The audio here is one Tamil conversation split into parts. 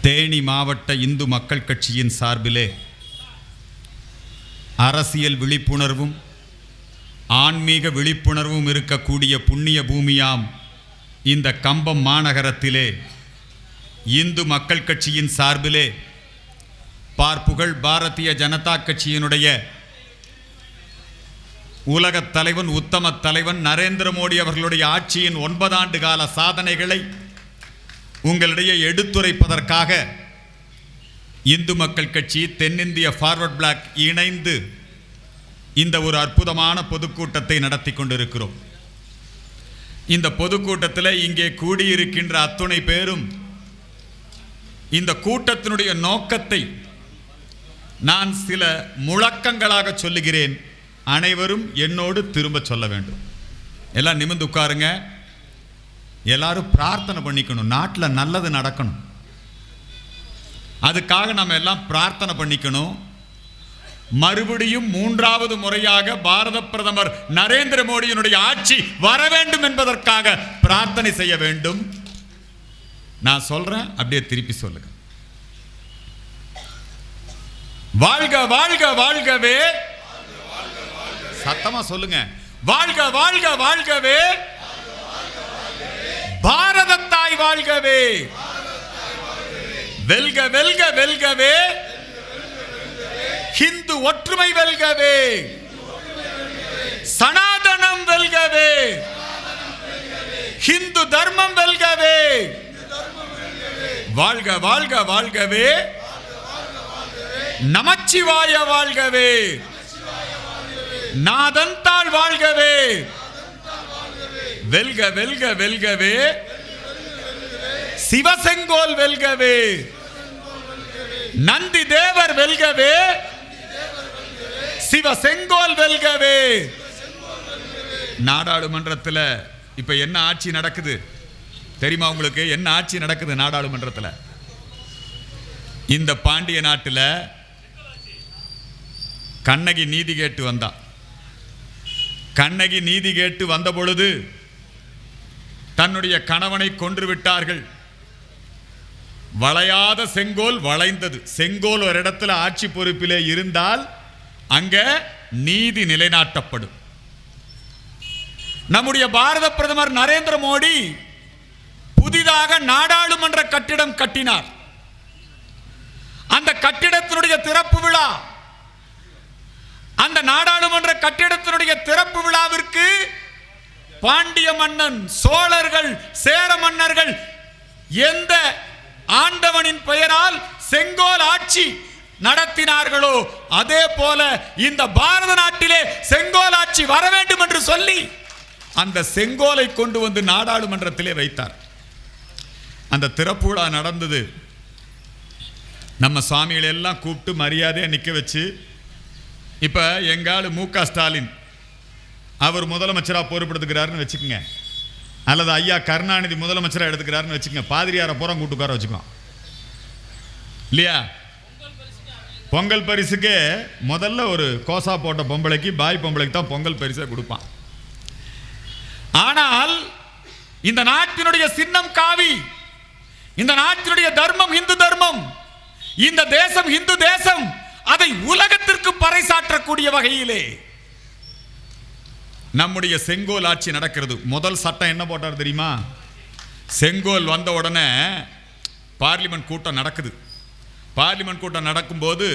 தேனி மாவட்ட இந்து மக்கள் கட்சியின் சார்பிலே அரசியல் விழிப்புணர்வும் ஆன்மீக விழிப்புணர்வும் இருக்கக்கூடிய புண்ணிய பூமியாம் இந்த கம்பம் மாநகரத்திலே இந்து மக்கள் கட்சியின் சார்பிலே பார்ப்புகழ் பாரதிய ஜனதா கட்சியினுடைய உலகத் தலைவன் உத்தம தலைவன் நரேந்திர மோடி அவர்களுடைய ஆட்சியின் 9 ஆண்டு கால சாதனைகளை உங்களிடையே எடுத்துரைப்பதற்காக இந்து மக்கள் கட்சி தென்னிந்திய ஃபார்வர்ட் பிளாக் இணைந்து இந்த ஒரு அற்புதமான பொதுக்கூட்டத்தை நடத்தி கொண்டிருக்கிறோம். இந்த பொதுக்கூட்டத்தில் இங்கே கூடியிருக்கின்ற அத்துணை பேரும் இந்த கூட்டத்தினுடைய நோக்கத்தை நான் சில முழக்கங்களாக சொல்லுகிறேன். அனைவரும் என்னோடு திரும்ப சொல்ல வேண்டும். எல்லாம் நிமிர்ந்து உட்காருங்க. எல்லாரும் பிரார்த்தனை பண்ணிக்கணும். நாட்டில் நல்லது நடக்கணும். அதுக்காக நம்ம எல்லாம் பிரார்த்தனை பண்ணிக்கணும். மறுபடியும் 3வது முறையாக பாரத பிரதமர் நரேந்திர மோடியினுடைய ஆட்சி வர வேண்டும் என்பதற்காக பிரார்த்தனை செய்ய வேண்டும். நான் சொல்றேன், அப்படியே திருப்பி சொல்லுங்க. வாழ்க வாழ்க வாழ்கவே. சத்தமா சொல்லுங்க. வாழ்க வாழ்க வாழ்கவே. பாரத தாய் வாழ்கவே. வெல்க வெல்க வெல்கவே. ஹிந்து ஒற்றுமை வெல்கவே. சனாதனம் வெல்கவே. ஹிந்து தர்மம் வெல்கவே. வாழ்க வாழ்க வாழ்கவே. நமச்சிவாய வாழ்கவே. நாதந்தாள் வாழ்கவே. வெல்க வெல்க வெல்கவே. சிவசெங்கோல் வெல்கவே. நந்தி தேவர் வெல்கவே. சிவசெங்கோல் வெல்கவே. நாடாளுமன்றத்தில் இப்ப என்ன ஆட்சி நடக்குது தெரியுமா உங்களுக்கு? என்ன ஆட்சி நடக்குது நாடாளுமன்றத்தில்? இந்த பாண்டிய நாட்டில் கண்ணகி நீதி கேட்டு வந்தா. கண்ணகி நீதி கேட்டு வந்த பொழுது தன்னுடைய கணவனை கொன்று விட்டார்கள். வளையாத செங்கோல் வளைந்தது. செங்கோல் ஒரு இடத்துல ஆட்சி பொறுப்பிலே இருந்தால் அங்க நீதி நிலைநாட்டப்படும். நம்முடைய பாரத பிரதமர் நரேந்திர மோடி புதிதாக நாடாளுமன்ற கட்டிடம் கட்டினார். அந்த கட்டிடத்தினுடைய திறப்பு விழா, அந்த நாடாளுமன்ற கட்டிடத்தினுடைய திறப்பு விழாவிற்கு பாண்டிய மன்னன், சோழர்கள், சேர மன்னர்கள் எந்த ஆண்டவனின் பெயரால் செங்கோல் ஆட்சி நடத்தினார்களோ அதே போல இந்த பாரத நாட்டிலே செங்கோல் ஆட்சி வர வேண்டும் என்று சொல்லி அந்த செங்கோலை கொண்டு வந்து நாடாளுமன்றத்திலே வைத்தார். அந்த திறப்பு விழா நடந்தது. நம்ம சுவாமிகளை எல்லாம் கூப்பிட்டு மரியாதையை நிற்க வச்சு, இப்ப எங்காலு மு.க. ஸ்டாலின் அவர் முதலமைச்சராக பொறுப்பெடுத்துக்கிறாருன்னு வச்சுக்கோங்க, அல்லது ஐயா கருணாநிதி முதலமைச்சராக எடுத்துக்கிறாருன்னு வச்சுக்கோங்க, பாதிரியாரை பூரா கூட்டு உட்கார வச்சுக்கோம் இல்லையா? பொங்கல் பரிசுக்கு முதல்ல ஒரு கோசா போட்ட பொம்பளைக்கு, பாய் பொம்பளைக்கு தான் பொங்கல் பரிசை கொடுப்பான். ஆனால் இந்த நாட்டினுடைய சின்னம் காவி, இந்த நாட்டினுடைய தர்மம் இந்து தர்மம், இந்த தேசம் இந்து தேசம், அதை உலகத்திற்கு பறைசாற்றக்கூடிய வகையிலே நம்முடைய செங்கோல் ஆட்சி நடக்கிறது. முதல் சட்டம் என்ன போட்டார் தெரியுமா? செங்கோல் வந்த உடனே பார்லிமெண்ட் கூட்டம் நடக்குது. பார்லிமெண்ட் கூட்டம் நடக்கும்போது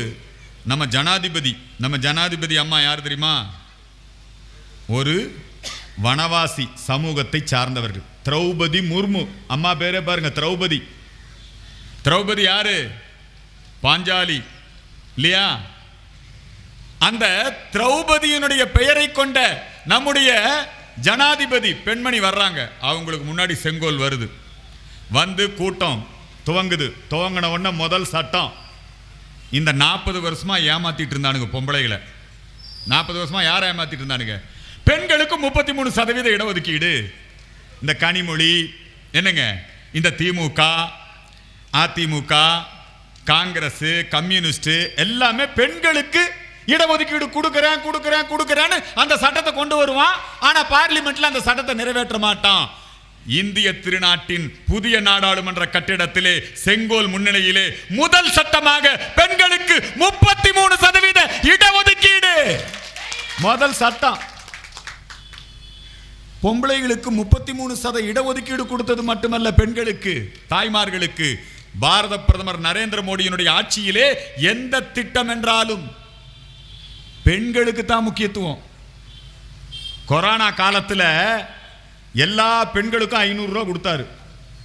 நம்ம ஜனாதிபதி அம்மா யார் தெரியுமா? ஒரு வனவாசி சமூகத்தை சார்ந்தவர்கள். திரௌபதி முர்மு அம்மா பேரே பாருங்க, திரௌபதி. திரௌபதி யாரு? பாஞ்சாலி இல்லையா? அந்த திரௌபதியினுடைய பெயரை கொண்ட நம்முடைய ஜனாதிபதி பெண்மணி வர்றாங்க. அவங்களுக்கு முன்னாடி செங்கோல் வருது. வந்து கூட்டம் துவங்குது. துவங்கின உடனே முதல் சட்டம், இந்த 40 வருஷமா ஏமாத்திட்டு இருந்தானுங்க பொம்பளைகளை. 40 வருஷமா யாரை ஏமாத்திட்டு இருந்தானுங்க? பெண்களுக்கு 33% இடஒதுக்கீடு. இந்த கனிமொழி என்னங்க, இந்த திமுக, அதிமுக, காங்கிரஸ், கம்யூனிஸ்ட் எல்லாமே பெண்களுக்கு இடஒதுக்கீடு கொடுக்கிறேன்னு அந்த சட்டத்தை கொண்டு வருவான். ஆனா பார்லிமெண்ட்ல அந்த சட்டத்தை நிறைவேற்ற மாட்டான். இந்திய திருநாட்டின் புதிய நாடாளுமன்ற கட்டிடத்திலே செங்கோல் முன்னிலையிலே முதல் சட்டமாக பெண்களுக்கு 33% இடஒதுக்கீடு. முதல் சட்டம். பொம்பளைகளுக்கு 33% இடஒதுக்கீடு கொடுத்தது மட்டுமல்ல, பெண்களுக்கு, தாய்மார்களுக்கு பாரத பிரதமர் நரேந்திர மோடியினுடைய ஆட்சியிலே எந்த திட்டம் என்றாலும் பெண்களுக்கு தான் முக்கியத்துவம். கொரோனா காலத்தில் எல்லா பெண்களுக்கும் 500 ரூபா கொடுத்தாரு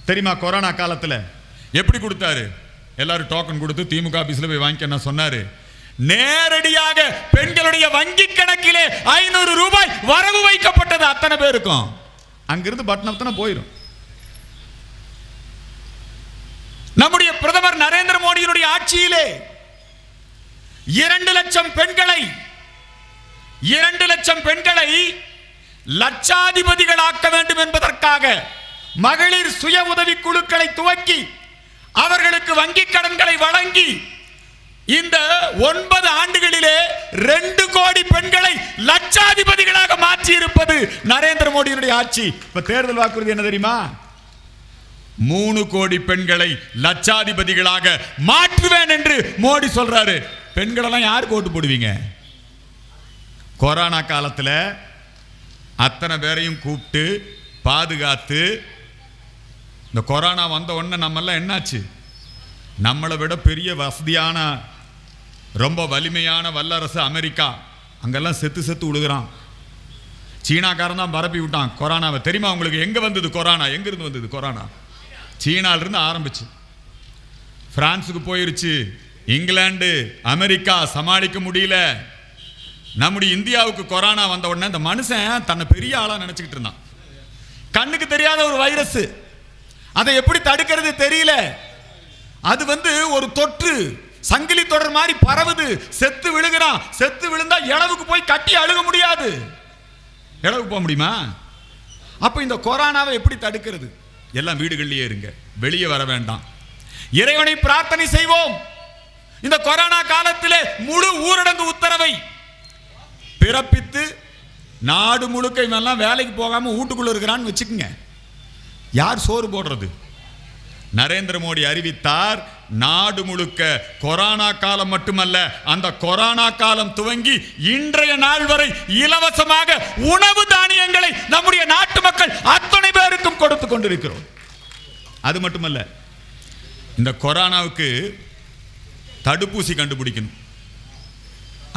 தெரியுமா? கொரோனா காலத்தில் எப்படி கொடுத்தாரு? எல்லாரும் டோக்கன் கொடுத்து திமுக ஆபீஸ்ல போய் வாங்கிக்க சொன்னாரு. நேரடியாக பெண்களுடைய வங்கி கணக்கிலே 500 ரூபாய் வரவு வைக்கப்பட்டது. அத்தனை பேருக்கும் அங்கிருந்து பட்டணத்தனை போயிடும். நம்முடைய பிரதமர் நரேந்திர மோடியினுடைய ஆட்சியிலே 2 லட்சம் பெண்களை லட்சாதிபதிகளாக்க வேண்டும் என்பதற்காக மகளிர் சுய உதவி குழுக்களை துவக்கி அவர்களுக்கு வங்கி கடன்களை வழங்கி இந்த 9 ஆண்டுகளிலே 2 கோடி பெண்களை லட்சாதிபதிகளாக மாற்றி இருப்பது நரேந்திர மோடியினுடைய ஆட்சி. இப்ப தேர்தல் வாக்குறுதி என்ன தெரியுமா? 3 கோடி பெண்களை லட்சாதிபதிகளாக மாற்றுவேன் என்று மோடி சொல்றாரு. பெண்களெல்லாம் யாருக்கு ஓட்டு போடுவீங்க? கொரோனா காலத்தில் அத்தனை பேரையும் கூப்பிட்டு பாதுகாத்து, இந்த கொரோனா வந்த உடனே நம்மெல்லாம் என்னாச்சு? நம்மளை விட பெரிய வசதியான ரொம்ப வலிமையான வல்லரசு அமெரிக்கா, அங்கெல்லாம் செத்து விழுகிறான். சீனாக்காரன் தான் பரப்பி விட்டான் கொரோனாவை. தெரியுமா உங்களுக்கு? எங்க வந்தது கொரோனா? எங்கிருந்து வந்தது கொரோனா? சீனாலிருந்து ஆரம்பிச்சு பிரான்ஸுக்கு போயிருச்சு, இங்கிலாந்து, அமெரிக்கா சமாளிக்க முடியல. நம்முடைய இந்தியாவுக்கு கொரோனா வந்த உடனே இந்த மனுஷன் தன்னை பெரிய ஆளா நினைச்சுக்கிட்டு இருந்தான். கண்ணுக்கு தெரியாத ஒரு வைரஸ், அதை எப்படி தடுக்கிறது தெரியல. அது ஒரு தொற்று சங்கிலி தொடர் மாதிரி பரவுது. செத்து விழுகிறான். செத்து விழுந்தா இளவுக்கு போய் கட்டி அழுக முடியாது. இளவுக்கு போக முடியுமா? அப்ப இந்த கொரோனாவை எப்படி தடுக்கிறது? எல்லாம் வீடுகளிலேயே இருங்க, வெளியே வர வேண்டாம். இறைவனை பிரார்த்தனை செய்வோம். இந்த கொரோனா காலத்திலே முழு ஊரடங்கு உத்தரவை பிறப்பித்து நாடு முழுக்க இவெல்லாம் வேலைக்கு போகாம வீட்டுக்குள்ள இருக்கிறான்னு வச்சுக்கோங்க. யார் சோறு போடுறது? நரேந்திர மோடி அறிவித்தார், நாடு முழுக்க கொரோனா காலம் மட்டுமல்ல, அந்த கொரோனா காலம் துவங்கி இன்றைய நாள் வரை இலவசமாக உணவு தானியங்களை நம்முடைய நாட்டு மக்கள் அத்தனை பேருக்கும் கொடுத்து கொண்டிருக்கிறோம். அது மட்டுமல்ல, இந்த கொரோனாவுக்கு தடுப்பூசி கண்டுபிடிக்கணும்.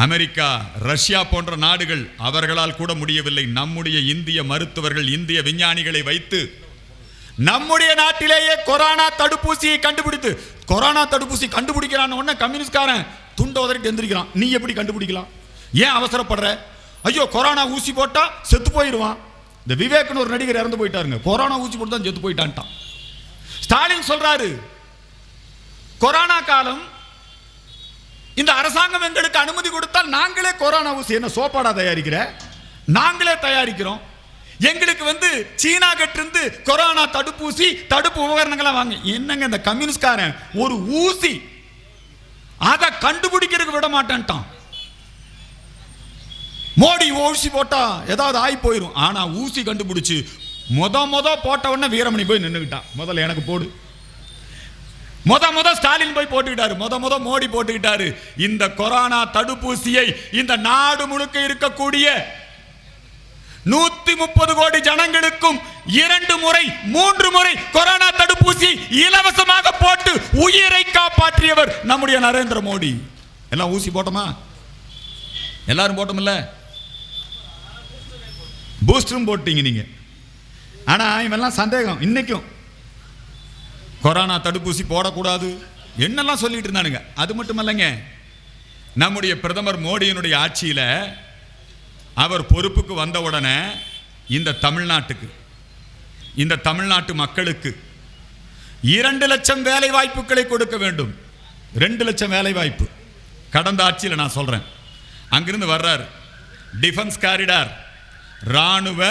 அமெரிக்கா, ரஷ்யா போன்ற நாடுகள் அவர்களால் கூட முடியவில்லை. நம்முடைய இந்திய மருத்துவர்கள், இந்திய விஞ்ஞானிகளை வைத்து நம்முடைய நாட்டிலேயே கொரோனா தடுப்பூசியை கண்டுபிடித்து, கொரோனா தடுப்பூசி கண்டுபிடிக்கிறான் உடனே கம்யூனிஸ்ட்காரன் துண்ட உதறிட்டு எந்திரிக்கிறான். நீ எப்படி கண்டுபிடிக்கலாம்? ஏன் அவசரப்படுற? ஐயோ கொரோனா ஊசி போட்டா செத்து போயிடுவான். இந்த விவேக்னு ஒரு நடிகர் இறந்து போயிட்டாருங்க, கொரோனா ஊசி போட்டு தான் செத்து போயிட்டான்ட்டான். ஸ்டாலின் சொல்றாரு, கொரோனா காலம், இந்த அரசாங்கம் எங்களுக்கு அனுமதி கொடுத்தால் நாங்களே கொரோனா ஊசி, என்ன சோப்பாடா தயாரிக்கிற? நாங்களே தயாரிக்கிறோம். எங்களுக்கு சீனா கிட்ட கொரோனா தடுப்பூசி, தடுப்பு உபகரணங்களை வாங்க. என்னங்க இந்த கம்யூனிஸ்ட்காரன் ஒரு ஊசி அதை கண்டுபிடிக்கிறதுக்கு விட மாட்டேன்ட்டான். மோடி ஊசி போட்டா ஏதாவது ஆகி போயிடும். ஆனா ஊசி கண்டுபிடிச்சு முத போட்ட உடனே வீரமணி போய் நின்றுக்கிட்டான். முதல்ல எனக்கு போடு. முத ஸ்டாலின் போய் போட்டுக்கிட்டாரு. முத மோடி போட்டுக்கிட்டாரு. இந்த கொரோனா தடுப்பூசியை இந்த நாடு முழுக்க இருக்கக்கூடிய 130 கோடி ஜனங்களுக்கும் 2 முறை 3 முறை கொரோனா தடுப்பூசி இலவசமாக போட்டு உயிரை காப்பாற்றியவர் நம்முடைய நரேந்திர மோடி. எல்லாம் ஊசி போட்டோமா? எல்லாரும் போட்டோம்ல? பூஸ்டரும் போட்டீங்க நீங்க. ஆனா இவெல்லாம் சந்தேகம். இன்னைக்கும் கொரோனா தடுப்பூசி போடக்கூடாது என்னெல்லாம் சொல்லிட்டு இருந்தானுங்க. அது மட்டுமல்லங்க, நம்முடைய பிரதமர் மோடியினுடைய ஆட்சியில அவர் பொறுப்புக்கு வந்தவுடனே இந்த தமிழ்நாட்டுக்கு, இந்த தமிழ்நாட்டு மக்களுக்கு 2 லட்சம் வேலை வாய்ப்புகளை கொடுக்க வேண்டும். 2 லட்சம் வேலை வாய்ப்பு கடந்த ஆட்சியில் நான் சொல்றேன். அங்கிருந்து வர்றார், டிஃபென்ஸ் காரிடார், ராணுவ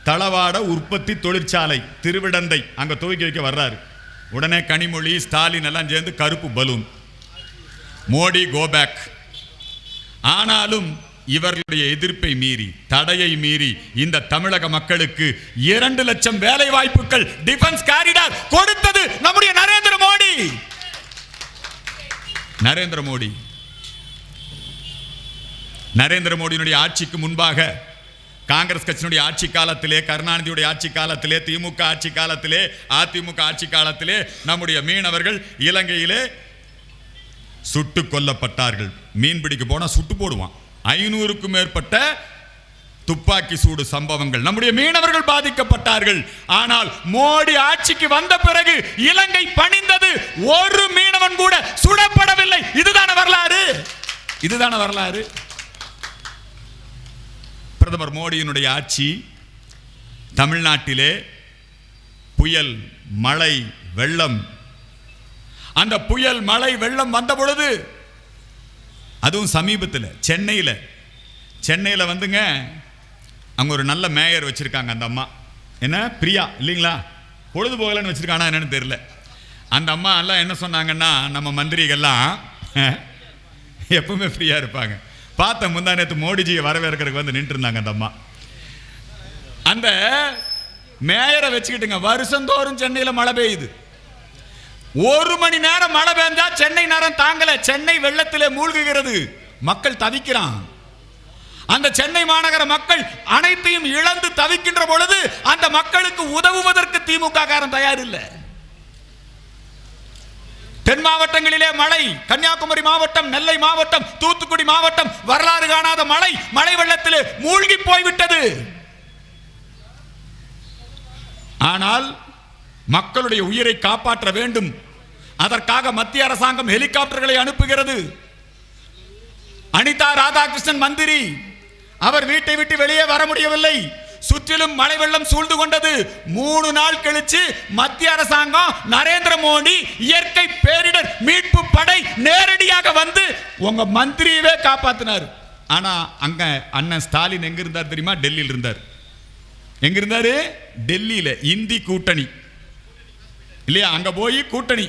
தளவாட உற்பத்தி தொழிற்சாலை திருவிடந்தை அங்க துவக்கி வைக்க வர்றாரு. உடனே கனிமொழி, ஸ்டாலின் எல்லாம் சேர்ந்து கருப்பு பலூன், மோடி கோ பேக். ஆனாலும் இவர்களுடைய எதிர்ப்பை மீறி, தடையை மீறி இந்த தமிழக மக்களுக்கு 2 லட்சம் வேலை வாய்ப்புகள் டிஃபென்ஸ் காரிடார் கொடுத்தது நம்முடைய நரேந்திர மோடி. நரேந்திர மோடியினுடைய ஆட்சிக்கு முன்பாக காங்கிரஸ் கட்சியினுடைய ஆட்சி காலத்திலே, கருணாநிதியுடைய ஆட்சி காலத்திலே, திமுக ஆட்சி காலத்திலே, அதிமுக ஆட்சி காலத்திலே நம்முடைய மீனவர்கள் இலங்கையிலே சுட்டு கொல்லப்பட்டார்கள். மீன்பிடிக்க போனா சுட்டு போடுவான். 500க்கும் மேற்பட்ட துப்பாக்கி சூடு சம்பவங்கள், நம்முடைய மீனவர்கள் பாதிக்கப்பட்டார்கள். ஆனால் மோடி ஆட்சிக்கு வந்த பிறகு இலங்கை பணிந்தது, ஒரு மீனவன் கூட சுடப்படவில்லை. இதுதான வரலாறு. பிரதமர் மோடியினுடைய ஆட்சி தமிழ்நாட்டிலே புயல், மழை, வெள்ளம், அந்த புயல், மழை, வெள்ளம் வந்த பொழுது, அதுவும் சமீபத்தில் சென்னையில் வந்துங்க, அங்கே ஒரு நல்ல மேயர் வச்சிருக்காங்க. அந்த அம்மா என்ன பிரியா இல்லைங்களா, பொழுதுபோகலன்னு வச்சிருக்கானா என்னன்னு தெரியல. அந்த அம்மா எல்லாம் என்ன சொன்னாங்கன்னா, நம்ம மந்திரிகள்லாம் எப்பவுமே ஃப்ரீயா இருப்பாங்க. பார்த்த முந்தா நேற்று மோடிஜியை வரவேற்கிறதுக்கு வந்து நின்று இருந்தாங்க. அந்த அம்மா அந்த மேயரை வச்சுக்கிட்டுங்க, வருஷந்தோறும் சென்னையில் மழை பெய்யுது. 1 மணி நேரம் மழை பெய்ஞ்சா சென்னை நேரம் தாங்கல, சென்னை வெள்ளத்திலே மூழ்குகிறது, மக்கள் தவிக்கிறான். அந்த சென்னை மாநகர மக்கள் அனைத்தையும் இழந்து தவிக்கின்ற பொழுது அந்த மக்களுக்கு உதவுவதற்கு திமுக காரன் தயார் இல்லை. தென் மாவட்டங்களிலே மழை, கன்னியாகுமரி மாவட்டம், நெல்லை மாவட்டம், தூத்துக்குடி மாவட்டம், வரலாறு காணாத மழை வெள்ளத்திலே மூழ்கி போய்விட்டது. ஆனால் மக்களுடைய உயிரை காப்பாற்ற வேண்டும். அதற்காக மத்திய அரசாங்கம் ஹெலிகாப்டர்களை அனுப்புகிறது. அனிதா ராதாகிருஷ்ணன் மந்திரி, அவர் வீட்டை விட்டு வெளியே வர முடியவில்லை. சுற்றிலும் மழை வெள்ளம் சூழ்ந்து கொண்டது. 3 நாள் கழிச்சு மத்திய அரசாங்கம், நரேந்திர மோடி இயற்கை பேரிடர் மீட்பு படை நேரடியாக வந்து உங்க மந்திரியவே காப்பாத்தினார். ஆனா அங்க அண்ணன் ஸ்டாலின் எங்க இருந்தார் தெரியுமா? டெல்லியில் இருந்தார். எங்க இருந்தாரு? டெல்லியில. இந்தி கூட்டணி இல்லையா, அங்க போய் கூட்டணி.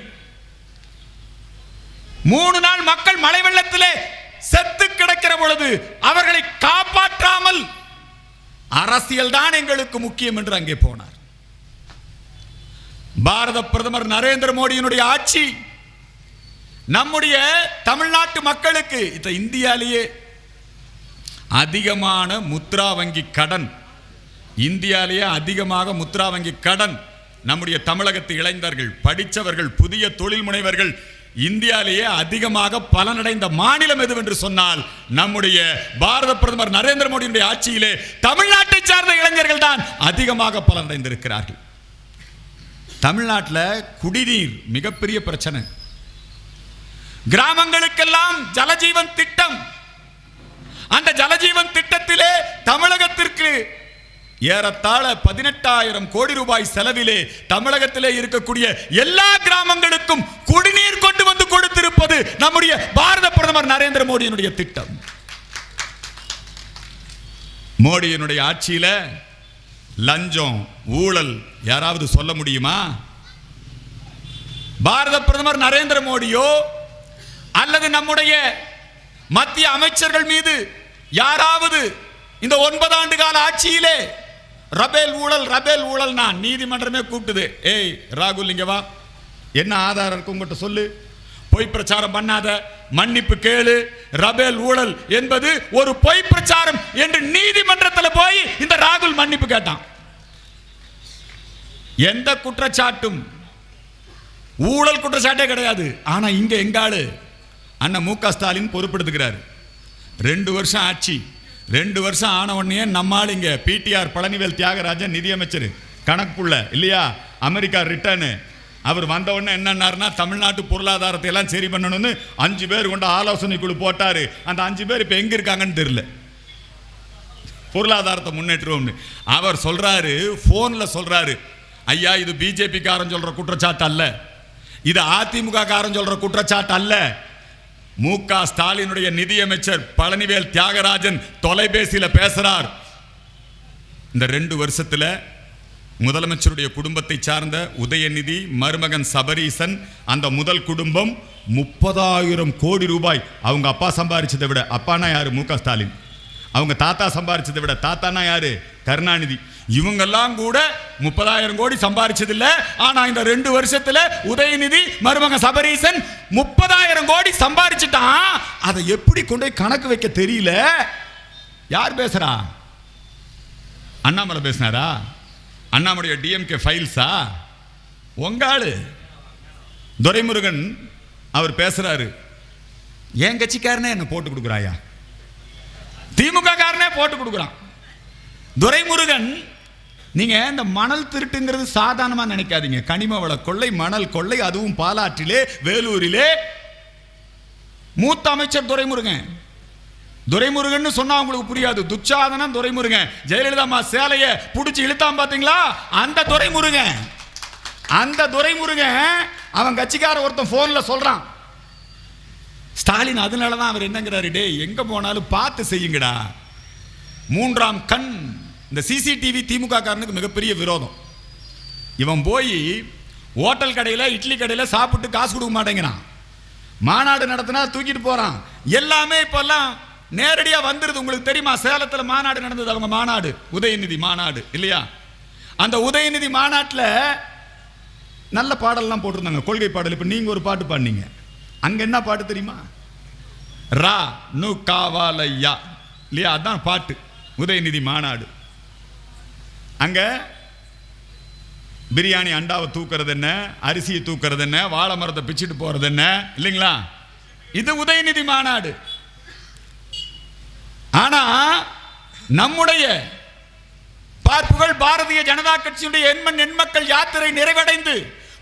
3 நாள் மக்கள் மழை வெள்ளத்திலே செத்து கிடக்கிற பொழுது அவர்களை காப்பாற்றாமல் அரசியல் தான் எங்களுக்கு முக்கியம் என்று அங்கே போனார். பாரத பிரதமர் நரேந்திர மோடியினுடைய ஆட்சி நம்முடைய தமிழ்நாட்டு மக்களுக்கு இந்தியாலேயே அதிகமான முத்ரா வங்கி கடன், இந்தியாலேயே அதிகமாக முத்ரா வங்கி கடன் நம்முடைய தமிழகத்து இளைஞர்கள், படித்தவர்கள், புதிய தொழில் முனைவர்கள், இந்தியாலேயே அதிகமாக பலனடைந்த மாநிலம் எதுவென்று சொன்னால் நம்முடைய பாரத பிரதமர் நரேந்திர மோடியுடைய ஆட்சியிலே தமிழ்நாட்டை சார்ந்த இளைஞர்கள் தான் அதிகமாக பலனடைந்திருக்கிறார்கள். தமிழ்நாட்டில் குடிநீர் மிகப்பெரிய பிரச்சனை. கிராமங்களுக்கெல்லாம் ஜலஜீவன் திட்டம். அந்த ஜலஜீவன் திட்டத்திலே தமிழகத்திற்கு ஏறத்தாழ 18,000 கோடி ரூபாய் செலவிலே தமிழகத்திலே இருக்கக்கூடிய எல்லா கிராமங்களுக்கும் குடிநீர் கொண்டு வந்து கொடுத்திருப்பது நம்முடைய பாரத பிரதமர் நரேந்திர மோடியினுடைய திட்டம். மோடியினுடைய ஆட்சியில லஞ்சம், ஊழல் யாராவது சொல்ல முடியுமா? பாரத பிரதமர் நரேந்திர மோடியோ அல்லது நம்முடைய மத்திய அமைச்சர்கள் மீது யாராவது இந்த 9 ஆண்டு கால ஆட்சியிலே ரபேல் ஊழல் நான் நீதிமன்றமே கூப்பிட்டுது, ஏய் ராகுல் இங்க வா, என்ன ஆதாரம் இருக்கு உங்கள்கிட்ட சொல்லு, பொய் பிரச்சாரம் பண்ணாத, மன்னிப்பு கேளு, ரபேல் ஊழல் என்பது ஒரு பொய் பிரச்சாரம் என்று நீதிமன்றத்தில் போய் இந்த ராகுல் மன்னிப்பு கேட்டான். எந்த குற்றச்சாட்டும் ஊழல் குற்றச்சாட்டே கிடையாது. ஆனா இங்க எங்காளு அண்ணன் மு.க. ஸ்டாலின் பொறுப்பெடுத்துக்கிறார். 2 வருஷம் ஆட்சி. 2 வருஷம் ஆன உடனே நம்மால் இங்க பிடிஆர் பழனிவேல் தியாகராஜன் நிதியமைச்சர், கணக்குள்ள இல்லையா, அமெரிக்கா ரிட்டர்னு, அவர் வந்த உடனே என்னன்னாருன்னா தமிழ்நாட்டு பொருளாதாரத்தை எல்லாம் சரி பண்ணணும்னு 5 பேர் கொண்ட ஆலோசனை குழு போட்டாரு. அந்த 5 பேர் இப்ப எங்க இருக்காங்கன்னு தெரியல. பொருளாதாரத்தை முன்னேற்றுவோம்னு அவர் சொல்றாரு, போன்ல சொல்றாரு, ஐயா இது பிஜேபி காரன் சொல்ற குற்றச்சாட்டு அல்ல, இது அதிமுக காரன் சொல்ற குற்றச்சாட்டு அல்ல. மு.க. ஸ்டாலினுடைய நிதியமைச்சர் பழனிவேல் தியாகராஜன் தொலைபேசியில பேசுறார். இந்த 2 வருஷத்துல முதலமைச்சருடைய குடும்பத்தை சார்ந்த உதயநிதி, மருமகன் சபரீசன், அந்த முதல் குடும்பம் 30,000 கோடி ரூபாய் அவங்க அப்பா சம்பாதிச்சதை விட, அப்பானா யாரு? மு.க. ஸ்டாலின். அவங்க தாத்தா சம்பாரிச்சதை விட, தாத்தானா யாரு? கருணாநிதி. இவங்கெல்லாம் கூட 30,000 கோடி சம்பாரிச்சது இல்ல. ஆனா இந்த 2 வருஷத்துல உதயநிதி மருமகன் சபரீசன் 30,000 கோடி சம்பாரிச்சுட்டான். அதை எப்படி கொண்டு போய் கணக்கு வைக்க தெரியல. யார் பேசுறா? அண்ணாமலை பேசினாரா? அண்ணாமலைய டிஎம்கே ஃபைல்ஸா? உங்க ஆளு துரைமுருகன் அவர் பேசுறாரு. என் கட்சிக்காரனே என்ன போட்டு கொடுக்குறாயா, திமுக காரனே போட்டு கொடுக்குறான். துரைமுருகன், நீங்க இந்த மணல் திருட்டுங்கிறது சாதாரணமா நினைக்காதீங்க. கனிம வள கொள்ளை, மணல் கொள்ளை, அதுவும் பாலாற்றிலே, வேலூரிலே. மூத்த அமைச்சர் துரைமுருகன். துரைமுருகன் சொன்னா உங்களுக்கு புரியாது. துச்சாதனன் துரைமுருகன். ஜெயலலிதா அம்மா சேலைய புடிச்சு இழுத்தான் பாத்தீங்களா, அந்த துரைமுருகன். அந்த துரைமுருகன் அவன் கட்சிக்கார ஒருத்தன் போன்ல சொல்றான், ஸ்டாலின் அதனாலதான் அவர் என்னங்கிறாரு, டே எங்க போனாலும் பார்த்து செய்யுங்கடா. 3ஆம் கண். இந்த சிசிடிவி திமுக காரனுக்கு மிகப்பெரிய விரோதம். இவன் போய் ஹோட்டல் கடையில, இட்லி கடையில சாப்பிட்டு காசு கொடுக்க மாட்டேங்கிறான். மாநாடு நடத்தினா தூக்கிட்டு போறான். எல்லாமே இப்பெல்லாம் நேரடியா வந்துருது. உங்களுக்கு தெரியுமா, சேலத்துல மாநாடு நடந்தது. அவங்க மாநாடு உதயநிதி மாநாடு இல்லையா? அந்த உதயநிதி மாநாட்டில் நல்ல பாடல்லாம் போட்டிருந்தாங்க, கொள்கை பாடல். இப்ப நீங்க ஒரு பாட்டு பாடினீங்க. அங்க என்ன பாட்டு தெரியுமா? ரா நு காவாலையா இல்லையா? அதான் பாட்டு. உதயநிதி மாநாடு. அங்க பிரியாணி அண்டாவை தூக்குறது என்ன, அரிசியை தூக்குறது என்ன, வாழை மரத்தை பிச்சுட்டு போறது என்ன, இல்லைங்களா? இது உதயநிதி மாநாடு. ஆனா நம்முடைய பார்ப்புகள் பாரதிய ஜனதா கட்சியுடைய எண்மக்கள் யாத்திரை நிறைவடைந்து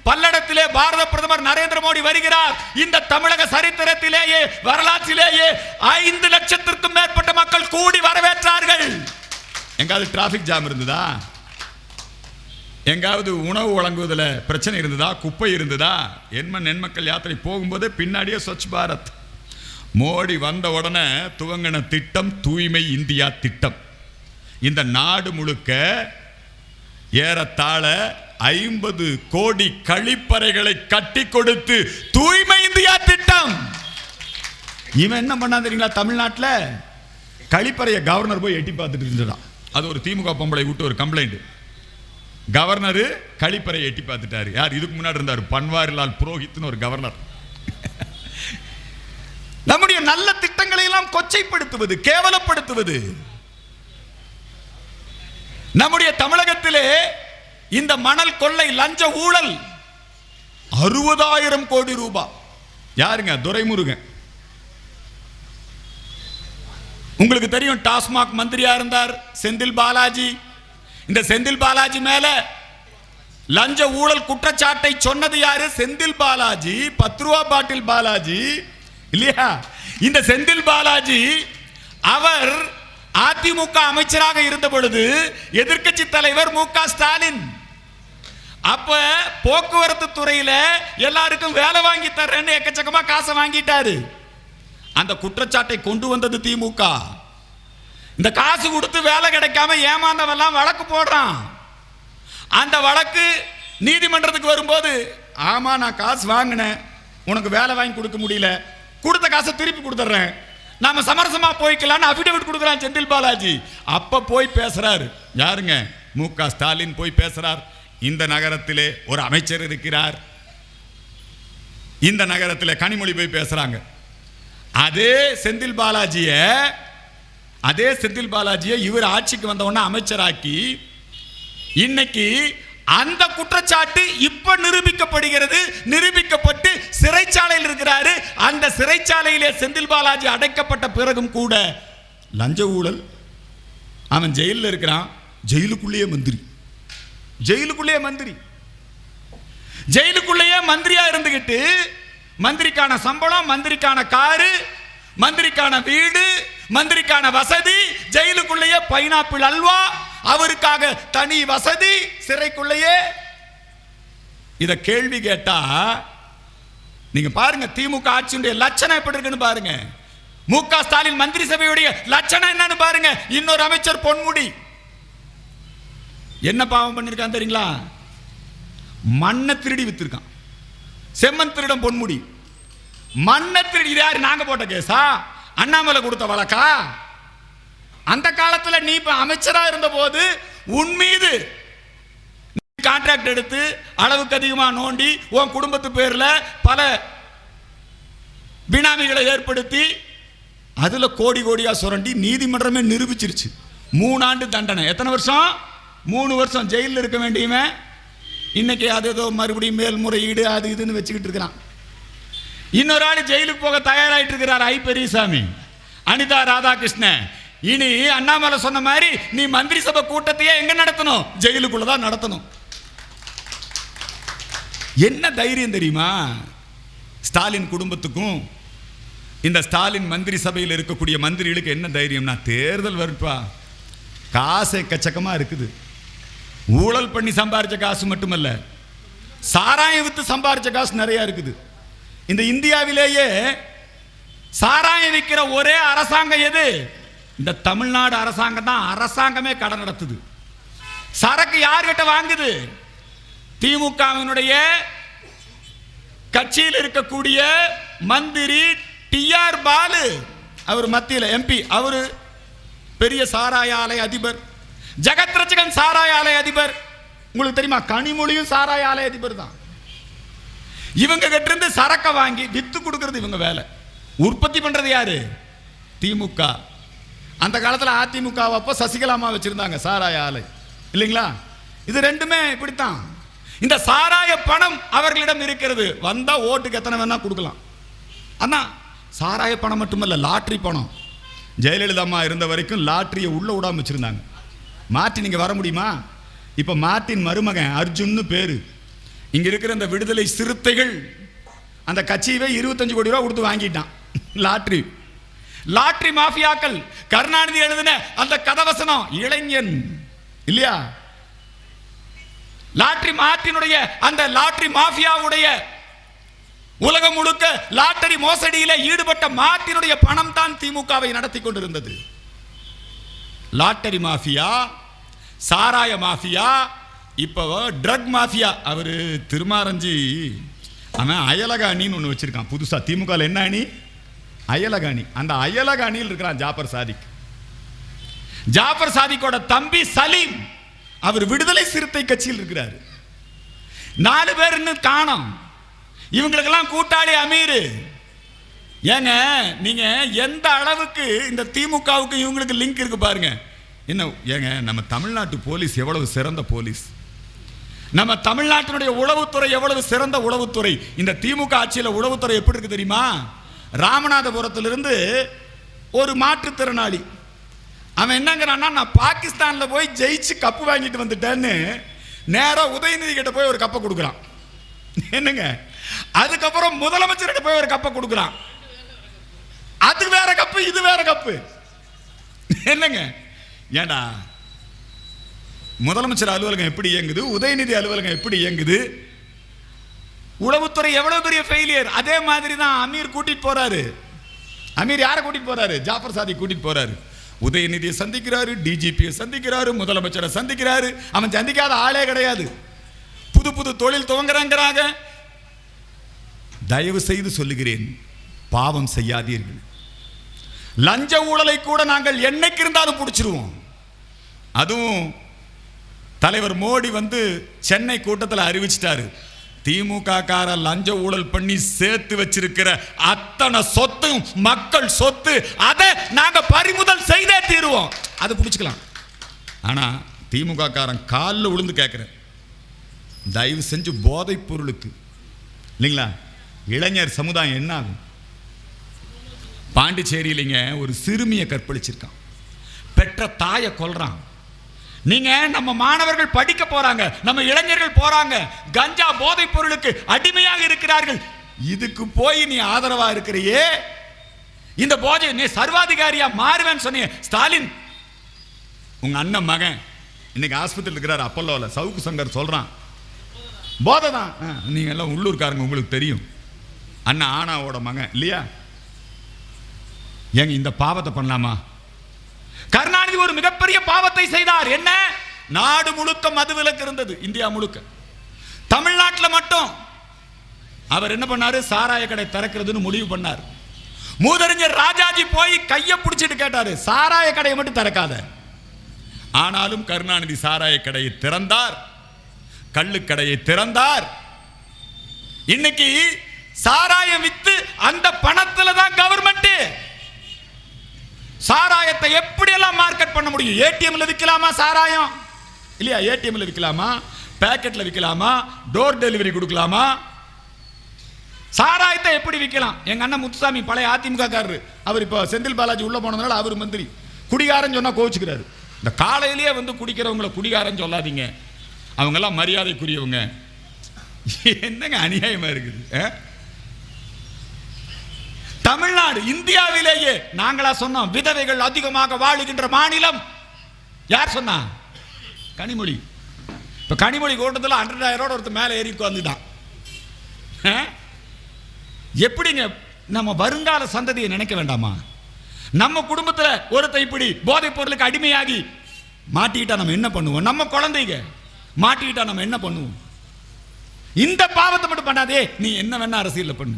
பல்லடத்திலே பாரத பிரதமர் நரேந்திர மோடி வருகிறார். இந்த தமிழக சரித்திரத்திலேயே, வரலாற்றிலேயே 5 லட்சத்திற்கும் மேற்பட்ட மக்கள் கூடி வரவேற்றார்கள். எங்காவது டிராபிக் ஜாம் இருந்ததா? எங்காவது உணவு வழங்குவதில் பிரச்சனை இருந்ததா? குப்பை இருந்ததா? எண்மக்கள் யாத்திரை போகும்போது பின்னாடியே ஸ்வச் பாரத். மோடி வந்த உடனே துவங்கின திட்டம் தூய்மை இந்தியா திட்டம். இந்த நாடு முழுக்க ஏறத்தாழ 50 கோடி கழிப்பறைகளை கட்டி கொடுத்து தூய்மை இந்தியா திட்டம். இவன் என்ன பண்ணா தெரியுங்களா? தமிழ்நாட்டில் கழிப்பறைய கவர்னர் போய் எட்டி பார்த்துட்டு இருந்தான். அது ஒரு திமுக பொம்பளை விட்டு ஒரு கம்ப்ளைண்ட். கவர்னர் கழிப்பறை எட்டி பார்த்துட்டாரு. யார்? இதுக்கு முன்னாடி இருந்தார் பன்வாரிலால் புரோஹித்னு ஒரு கவர்னர். நம்முடைய நல்ல திட்டங்களை எல்லாம் கொச்சைப்படுத்துவது, கேவலப்படுத்துவது. நம்முடைய தமிழகத்திலே இந்த மணல் கொள்ளை, லஞ்ச ஊழல் 60,000 கோடி ரூபாய். யாருங்க? துரைமுருகன். உங்களுக்கு தெரியும், டாஸ்மாக் மந்திரியா இருந்தார் செந்தில் பாலாஜி. இந்த செந்தில் பாலாஜி மேல லஞ்ச ஊழல் குற்றச்சாட்டை சொன்னது யாரு? செந்தில் பாலாஜி, 10 ரூபா பாட்டில் பாலாஜி இல்லையா? இந்த செந்தில் பாலாஜி அவர் அதிமுக அமைச்சராக இருந்த பொழுது எதிர்க்கட்சி தலைவர் மு.க. ஸ்டாலின் அப்ப போக்குவரத்து துறையில எல்லாருக்கும் வேலை வாங்கி தர்றேன்னு எக்கச்சக்கமா காசை வாங்கிட்டாரு. அந்த குற்றச்சாட்டை கொண்டு வந்தது திமுக. இந்த காசு கொடுத்து வேலை கிடைக்காம ஏமாந்தவெல்லாம் வழக்கு போடுறான். அந்த வழக்கு நீதிமன்றத்துக்கு வரும்போது, ஆமா நான் காசு வாங்கினேன், உனக்கு வேலை வாங்கி கொடுக்க முடியல, கொடுத்த காசை திருப்பி கொடுத்துட்றேன், நாம சமரசமா போய்க்கலான்னு அபிடவிட் கொடுக்குறான் செந்தில் பாலாஜி. அப்ப போய் பேசுறாரு யாருங்க? மு.க. ஸ்டாலின் போய் பேசுறார். இந்த நகரத்திலே ஒரு அமைச்சர் இருக்கிறார். இந்த நகரத்தில் கனிமொழி போய் பேசுறாங்க. அதே செந்தில் பாலாஜியை இவர் ஆட்சிக்கு வந்த உடனே அமைச்சராக்கி, இன்னைக்கு அந்த குற்றச்சாட்டு இப்ப நிரூபிக்கப்படுகிறது. நிரூபிக்கப்பட்டு சிறைச்சாலையில் இருக்கிறாரு. அந்த சிறைச்சாலையிலே செந்தில் பாலாஜி அடைக்கப்பட்ட பிறகும் கூட லஞ்ச ஊழல். அவன் ஜெயிலில் இருக்கிறான். ஜெயிலுக்குள்ளேயே மந்திரியா இருந்துகிட்டு, மந்திரிக்கான சம்பளம், மந்திரிக்கான காரு, மந்திரிக்கான வீடு, மந்திரிக்கான வசதி, ஜெயிலுக்குள்ளேயே பைனாப்பிள் அல்வா, அவருக்காக தனி வசதி சிறைக்குள்ளேயே. இத கேள்வி கேட்டா நீங்க பாருங்க, திமுக ஆட்சியுடைய லட்சணம் எப்படி இருக்குன்னு பாருங்க. மு.க. ஸ்டாலின் மந்திரி சபையுடைய லட்சணம் என்னன்னு பாருங்க. இன்னொரு அமைச்சர் பொன்முடி என்ன பாவம் பண்ணிருக்கான் தெரியுங்களா? மண்ணை திருடி வித்திருக்கான். செம்மன் திருடம் பொன்முடி. மண்ணை திருடி. யாரு? நாங்க போட்ட கேஸா? அண்ணாமலை கொடுத்த வழக்கா? அந்த காலத்தில் நீ அமைச்சரா இருந்த போது உன் மீது கான்ட்ராக்ட் எடுத்து அளவுக்கு அதிகமாக நோண்டி உன் குடும்பத்து பேர்ல பல பினாமிகளை ஏற்படுத்தி அதுல கோடி கோடியா சுரண்டி நீதிமன்றமே நிரூபிச்சிருச்சு. 3 ஆண்டு தண்டனை. எத்தனை வருஷம்? 3 வருஷம் ஜெயிலில் இருக்க வேண்டியவன் இன்னைக்கு அது ஏதோ மறுபடியும் மேல்முறையீடு அது இதுன்னு வச்சுக்கிட்டு இருக்கிறான். இன்னொரு ஆள் ஜெயிலுக்கு போக தயாராகிட்டு இருக்கிறார், ஐ பெரியசாமி, அனிதா ராதாகிருஷ்ணன். இனி அண்ணாமலை சொன்ன மாதிரி நீ மந்திரி சபை கூட்டத்தையே எங்க நடத்தணும்? ஜெயிலுக்குள்ளதான் நடத்தணும். என்ன தைரியம் தெரியுமா ஸ்டாலின் குடும்பத்துக்கும் இந்த ஸ்டாலின் மந்திரி சபையில் இருக்கக்கூடிய மந்திரிகளுக்கு? என்ன தைரியம்னா, தேர்தல் வருப்பா, காசு எக்கச்சக்கமா இருக்குது. ஊழல் பண்ணி சம்பாரிச்ச காசு மட்டுமல்ல, சாராயம் வித்து சம்பாரிச்ச காசு நிறைய இருக்குது. இந்த இந்தியாவிலேயே சாராயம் விற்கிற ஒரே அரசாங்கம் எது? இந்த தமிழ்நாடு அரசாங்கம் தான். அரசாங்கமே கடன் நடத்துது. சரக்கு யார்கிட்ட வாங்குது? திமுகவினுடைய கட்சியில் இருக்கக்கூடிய மந்திரி டிஆர் பாலு, அவர் மத்தியில் எம்பி, அவர் பெரிய சாராய ஆலை அதிபர். ஜெகத் ரட்சகன் சாராய ஆலை அதிபர். உங்களுக்கு தெரியுமா? கனிமொழியும் சாராய ஆலை அதிபர் தான். இவங்க கிட்ட இருந்து சரக்க வாங்கி வித்து கொடுக்கிறது இவங்க வேலை. உற்பத்தி பண்றது யாரு? திமுக. அந்த காலத்தில் அதிமுக அப்போ சசிகலாமா வச்சிருந்தாங்க சாராய ஆலை, இல்லைங்களா? இது ரெண்டுமே இப்படித்தான். இந்த சாராய பணம் அவர்களிடம் இருக்கிறது. வந்தா ஓட்டுக்கு எத்தனை வேணா கொடுக்கலாம். அண்ணா, சாராய பணம் மட்டுமல்ல, லாட்ரி பணம். ஜெயலலிதா அம்மா இருந்த வரைக்கும் லாட்ரியை உள்ள விடாம வச்சிருந்தாங்க. மார்ட்டின் நீங்க வர முடியுமா? இப்ப மார்ட்டின் மருமகன் அர்ஜுன்னு பேரு. இங்க இருக்கிற இந்த விடுதலை சிறுத்தைகள் அந்த கட்சியவே 25 கோடி ரூபாய் கொடுத்து வாங்கிட்டான். Lottery lottery மாஃபியாக்கள். கருணாநிதி எழுதின அந்த கதவசனம் இளைஞன் இல்லையா? லாட்ரி மார்ட்டினுடைய அந்த லாட்ரி மாஃபியாவுடைய உலகம் முழுக்க லாட்டரி மோசடியில ஈடுபட்ட மார்ட்டினுடைய பணம் தான் திமுகவை நடத்தி கொண்டிருந்தது. லாட்டரி மாஃபியா, சாராய மாஃபியா, இப்போ ட்ரக் மாஃபியா. அவரு திருமாரஞ்சி அவன் அயலக அணின்னு ஒன்று வச்சிருக்கான் புதுசா. திமுக என்ன அணி? அயலக அணி. அந்த அயலக அணியில் இருக்கிறான் ஜாஃபர் சாதிக். ஜாஃபர் சாதிக்கோட தம்பி சலீம், அவர் விடுதலை சிறுத்தை கட்சியில் இருக்கிறார். 4 பேர் இன்னும் காணோம். இவங்களுக்கெல்லாம் கூட்டாளி அமீர். ஏங்க நீங்க எந்த அளவுக்கு இந்த திமுகவுக்கு இவங்களுக்கு லிங்க் இருக்கு பாருங்க. என்ன ஏங்க, நம்ம தமிழ்நாட்டு போலீஸ் எவ்வளவு சிறந்த போலீஸ், நம்ம தமிழ்நாட்டினுடைய உளவுத்துறை எவ்வளவு சிறந்த உளவுத்துறை. இந்த திமுக ஆட்சியில் உளவுத்துறை எப்படி இருக்கு தெரியுமா? ராமநாதபுரத்திலிருந்து ஒரு மாற்றுத்திறனாளி அவன் என்னங்கிறான்னா, நான் பாகிஸ்தானில் போய் ஜெயிச்சு கப்பு வாங்கிட்டு வந்துட்டேன்னு நேராக உதயநிதி கிட்ட போய் ஒரு கப்பை கொடுக்குறான். என்னங்க, அதுக்கப்புறம் முதலமைச்சர்கிட்ட போய் ஒரு கப்பை கொடுக்குறான். அது வேற கப்பு, இது வேற கப்பு. என்னங்க, ஏண்டா முதலமைச்சர் அலுவலகம் எப்படி இயங்குது, உதயநிதி அலுவலகம் எப்படி இயங்குது, உளவுத்துறை எவ்வளவு பெரிய ஃபெயிலியர். அதே மாதிரி தான் அமீர் கூட்டிட்டு போறாரு. அமீர் யாரை கூட்டிட்டு போறாரு? ஜாஃபர் சாதிக் கூட்டிட்டு போறாரு. உதயநிதியை சந்திக்கிறாரு, டிஜிபியை சந்திக்கிறாரு, முதலமைச்சரை சந்திக்கிறாரு. அவன் சந்திக்காத ஆளே கிடையாது. புது புது தொழில் துவங்குறாங்கிறாங்க. தயவு செய்து சொல்லுகிறேன், பாவம் செய்யாதீர்கள். லஞ்ச ஊழலை கூட நாங்கள் என்னைக்கு இருந்தாலும் பிடிச்சிருவோம். அதுவும் தலைவர் மோடி வந்து சென்னை கூட்டத்தில் அறிவிச்சிட்டாரு, திமுக கார லஞ்ச ஊழல் பண்ணி சேர்த்து வச்சிருக்கிற அத்தனை சொத்தும் மக்கள் சொத்து, அதை நாங்க பறிமுதல் செய்தே தீருவோம். அதை பிடிச்சிக்கலாம். ஆனா திமுக காரன் காலில் விழுந்து கேட்கிறேன், தயவு செஞ்சு போதைப் பொருளுக்கு இல்லைங்களா இளைஞர் சமுதாயம் என்ன ஆகும்? பாண்டிச்சேரியிலங்க ஒரு சிறுமியை கற்பழிச்சிருக்கான், பெற்ற தாயை கொல்றான். நீங்க நம்ம மாணவர்கள் படிக்க போறாங்க, நம்ம இளைஞர்கள் போறாங்க, கஞ்சா போதைப் பொருளுக்கு அடிமையாக இருக்கிறார்கள். இதுக்கு போய் நீ ஆதரவா இருக்கிறியே, இந்த போதை நீ சர்வாதிகாரியா மாறுவேன்னு சொன்னிய ஸ்டாலின். உங்க அண்ணன் மகன் இன்னைக்கு ஆஸ்பத்திரியில் இருக்கிறார், அப்பல்லோல சவுக்கு சங்கர் சொல்றான் போதை தான். நீங்க எல்லாம் உள்ளூர்காரங்க, உங்களுக்கு தெரியும். அண்ணன் ஆனாவோட மகன் இல்லையா? ஏங்க இந்த பாவத்தை பண்ணலாமா? கருணாநிதி ஒரு மிகப்பெரிய பாவத்தை செய்தார். என்ன? நாடு முழுக்க மதுவிலக்கு இருந்தது, இந்தியா முழுக்க. தமிழ்நாட்டில் மட்டும் அவர் என்ன பண்ணாரு? சாராய கடை திறக்கிறதுன்னு முடிவு பண்ணார். மூதறிஞர் ராஜாஜி போய் கையை பிடிச்சிட்டு கேட்டாரு, சாராய கடையை மட்டும் திறக்காத. ஆனாலும் கருணாநிதி சாராய கடையை திறந்தார், கள்ளுக்கடையை திறந்தார். இன்னைக்கு சாராயம் வித்து அந்த பணத்துல தான் கவர்மெண்ட். சாராயத்தை எப்படி எல்லாம் மார்க்கெட் பண்ண முடியும்? ஏடிஎம்ல விற்கலாமா சாராயம்? இல்லையா? ஏடிஎம்ல விற்கலாமா, பேக்கெட்ல விற்கலாமா, டோர் டெலிவரி கொடுக்கலாமா? சாராயத்தை எப்படி விற்கலாம்? எங்க அண்ணன் முத்துசாமி பழைய அதிமுக காரரு, அவர் இப்போ செந்தில் பாலாஜி உள்ள போனதுனால அவர் மந்திரி. குடிகாரன் சொன்னா கோச்சுக்கிறாரு. இந்த காலையிலேயே வந்து குடிக்கிறவங்களை குடிகாரன் சொல்லாதீங்க, அவங்க எல்லாம் மரியாதைக்குரியவங்க. என்னங்க அநியாயமா இருக்குது? தமிழ்நாடு இந்தியாவிலேயே நாங்களா சொன்னோம் விதவைகள் அதிகமாக வாழுகின்ற மாநிலம்? யார் சொன்னா? கனிமொழி. இப்ப கனிமொழி கூட்டத்தில் 100,000 ஒருத்தர் மேல ஏறி வந்துட்டான். எப்படிங்க நம்ம வருங்கால சந்ததியை நினைக்க வேண்டாமா? நம்ம குடும்பத்தில் ஒருத்தர் இப்படி போதைப் பொருளுக்கு அடிமையாகி மாட்டிக்கிட்டா நம்ம என்ன பண்ணுவோம்? நம்ம குழந்தைங்க மாட்டிக்கிட்டா நம்ம என்ன பண்ணுவோம்? இந்த பாவத்தை மட்டும் பண்ணாதே, நீ என்ன வேணா அரசியல் பண்ணு.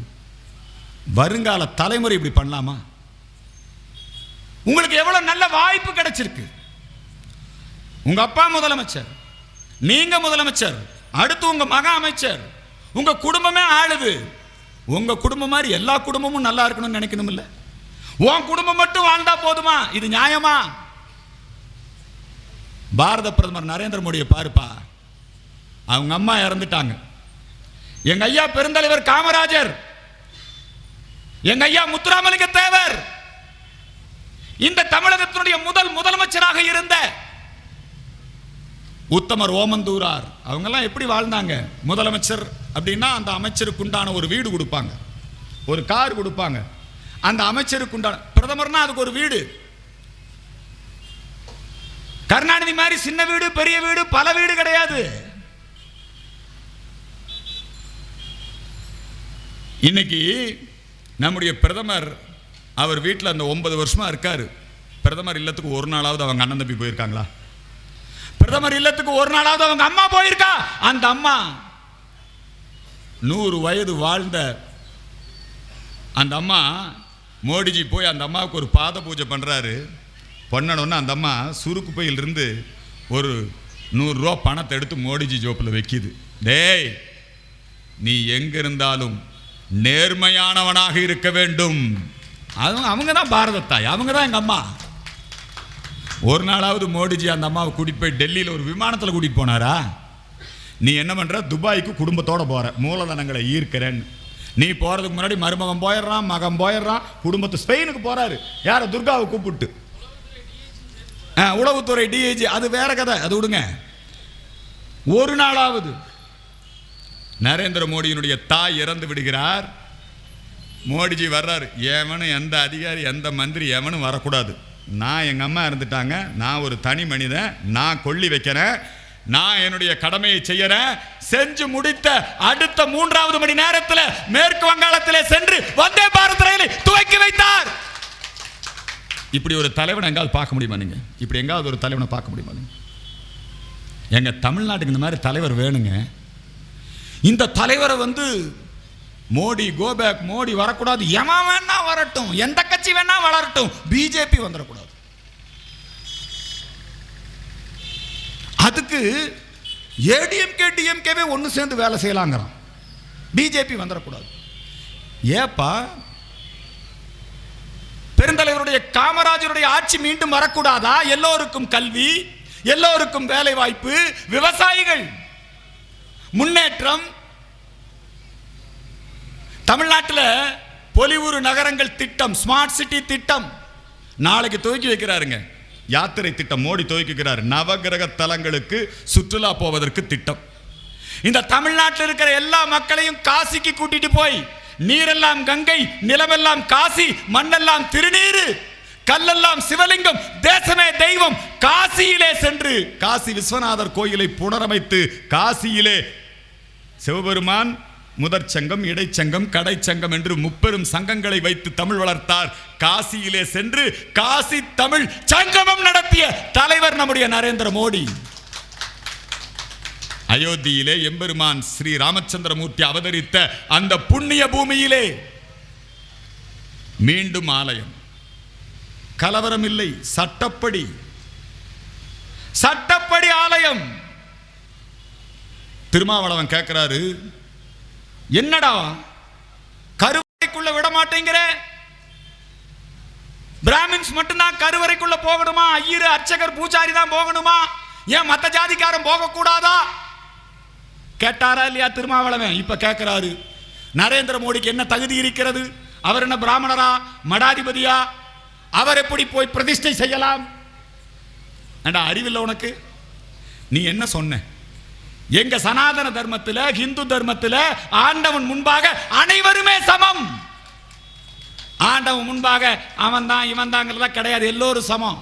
வருங்கால தலைமுறை இப்படி பண்ணலாமா? உங்களுக்கு எவ்வளவு நல்ல வாய்ப்பு கிடைச்சிருக்கு. உங்க அப்பா முதலமைச்சர், நீங்க முதலமைச்சர், அடுத்து உங்க மக அமைச்சர், உங்க குடும்பமே ஆளுது. உங்க குடும்பம் மாதிரி எல்லா குடும்பமும் நல்லா இருக்கணும்னு நினைக்கணும் இல்ல? உன் குடும்பம் மட்டும் வாழ்ந்தா போதுமா? இது நியாயமா? பாரத பிரதமர் நரேந்திர மோடியை பாருப்பா, அவங்க அம்மா இறந்துட்டாங்க. எங்க ஐயா பெருந்தலைவர் காமராஜர், எங்க ஐயா முத்துராமலிங்க தேவர், இந்த தமிழகத்தினுடைய முதலமைச்சராக இருந்த உத்தமர் ஓமந்தூரார், அவங்க எல்லாம் எப்படி வாழ்ந்தாங்க? முதலமைச்சர் அப்படின்னா அந்த அமைச்சருக்கு உண்டான ஒரு வீடு கொடுப்பாங்க, ஒரு கார் கொடுப்பாங்க. அந்த அமைச்சருக்கு உண்டான, பிரதமர்னா அதுக்கு ஒரு வீடு. கருணாநிதி மாதிரி சின்ன வீடு பெரிய வீடு பல வீடு கிடையாது. இன்னைக்கு நம்முடைய பிரதமர் அவர் வீட்டில் அந்த 9 வருஷமா இருக்காரு. பிரதமர் இல்லத்துக்கு ஒரு நாளாவது அவங்க அண்ணன் தம்பி போயிருக்காங்களா? பிரதமர் இல்லத்துக்கு ஒரு நாளாவது அவங்க அம்மா போயிருக்கா? அந்த அம்மா 100 வயது வாழ்ந்த அந்த அம்மா, மோடிஜி போய் அந்த அம்மாவுக்கு ஒரு பாத பூஜை பண்றாரு. பண்ணணும்னு அந்த அம்மா சுருக்கு பையிலிருந்து ஒரு 100 ரூபா பணத்தை எடுத்து மோடிஜி ஜோப்பில் வைக்கிது. டேய், நீ எங்க இருந்தாலும் நேர்மையானவனாக இருக்க வேண்டும். அவங்க தான் பாரத தாய், அவங்க தான் எங்க அம்மா. ஒரு நாளாவது மோடிஜி அந்த அம்மாவை கூட்டிட்டு போய் டெல்லியில் ஒரு விமானத்தில் கூட்டிட்டு போனாரா? நீ என்ன பண்ற? துபாய்க்கு குடும்பத்தோட போற, மூலதனங்களை ஈர்க்கிறேன்னு. நீ போறதுக்கு முன்னாடி மருமகன் போயிடுறான், மகன் போயிடுறான், குடும்பத்தை ஸ்பெயினுக்கு போறாரு. யார? துர்காவை கூப்பிட்டு. உளவுத்துறை டிஐஜி, அது வேற கதை, அது விடுங்க. ஒரு நாளாவது நரேந்திர மோடியினுடைய தாய் இறந்து விடுகிறார், மோடிஜி வர்றாரு. எவனும் எந்த அதிகாரி எந்த மந்திரி எவனும் வரக்கூடாது. நான் எங்கள் அம்மா இருந்துட்டாங்க, நான் ஒரு தனி மனிதன், நான் கொள்ளி வைக்கிறேன், நான் என்னுடைய கடமையை செய்யறேன். செஞ்சு முடித்த அடுத்த 3வது மணி நேரத்தில் மேற்கு வங்காளத்திலே சென்று வந்தே பாரத் ரயிலை துவக்கி வைத்தார். இப்படி ஒரு தலைவனை எங்காவது பார்க்க முடியுமா? நீங்க இப்படி எங்காவது ஒரு தலைவனை பார்க்க முடியுமா? நீங்க எங்க தமிழ்நாட்டுக்கு இந்த மாதிரி தலைவர் வேணுங்க. இந்த தலைவரை வந்து மோடி கோபேக், மோடி வரக்கூடாது, எவன் வேணா வரட்டும், எந்த கட்சி வேணா வளரட்டும், பிஜேபி வந்துடக்கூடாது. அதுக்கு ஏடிஎம்கே டிஎம்கேவே ஒன்று சேர்ந்து வேலை செய்யலாங்கிறான். பிஜேபி வந்துடக்கூடாது. ஏப்பா, பெருந்தலைவருடைய காமராஜருடைய ஆட்சி மீண்டும் வரக்கூடாதா? எல்லோருக்கும் கல்வி, எல்லோருக்கும் வேலை வாய்ப்பு, விவசாயிகள் முன்னேற்றம். தமிழ்நாட்டில் பொலிவுறு நகரங்கள் திட்டம், ஸ்மார்ட் சிட்டி திட்டம் நாளைக்கு துவக்கி வைக்கிறாருங்க. யாத்திரை திட்டம் மோடி துவக்கி வைக்கிறார். நவகிரக தலங்களுக்கு சுற்றுலா போவதற்கு திட்டம். இந்த தமிழ்நாட்டில் இருக்கிற எல்லா மக்களையும் காசிக்கு கூட்டிட்டு போய், நீரெல்லாம் கங்கை, நிலமெல்லாம் காசி, மண்ணெல்லாம் திருநீரு, கல்லெல்லாம் சிவலிங்கம், தேசமே தெய்வம், காசியிலே சென்று காசி விஸ்வநாதர் கோயிலை புனரமைத்து காசியிலே சிவபெருமான் முதற் சங்கம், இடைச்சங்கம், கடைச்சங்கம் என்று 30 சங்கங்களை வைத்து தமிழ் வளர்த்தார். காசியிலே சென்று காசி தமிழ் சங்கமம் நடத்திய தலைவர் நம்முடைய நரேந்திர மோடி. அயோத்தியிலே எம்பெருமான் ஸ்ரீ ராமச்சந்திரமூர்த்தி அவதரித்த அந்த புண்ணிய பூமியிலே மீண்டும் ஆலயம். கலவரம் இல்லை, சட்டப்படி ஆலயம். திருமாவளவன் கேட்கிறாரு, என்னடா கருவறைக்குள்ள விட மாட்டேங்கிற? பிராமின்ஸ் மட்டும்தான் கருவறைக்குள்ள போகணுமா? ஐயரு, அர்ச்சகர், பூஜாரி தான் போகணுமா? ஏன் மத்த ஜாதிக்காரன் போக கூடாதா? கேட்டாரா இல்லையா திருமாவளவன்? இப்ப கேட்கிறாரு, நரேந்திர மோடிக்கு என்ன தகுதி இருக்கிறது? அவர் என்ன பிராமணரா, மடாதிபதியா? அவர் எப்படி போய் பிரதிஷ்டை செய்யலாம்? அறிவில்லை உனக்கு? நீ என்ன சொன்ன? எங்க சனாதன தர்மத்தில், ஹிந்து தர்மத்தில் ஆண்டவன் முன்பாக அனைவருமே சமம். ஆண்டவன் முன்பாக அவன் தான் இவன் தாங்கிறதா கிடையாது, எல்லோரும் சமம்.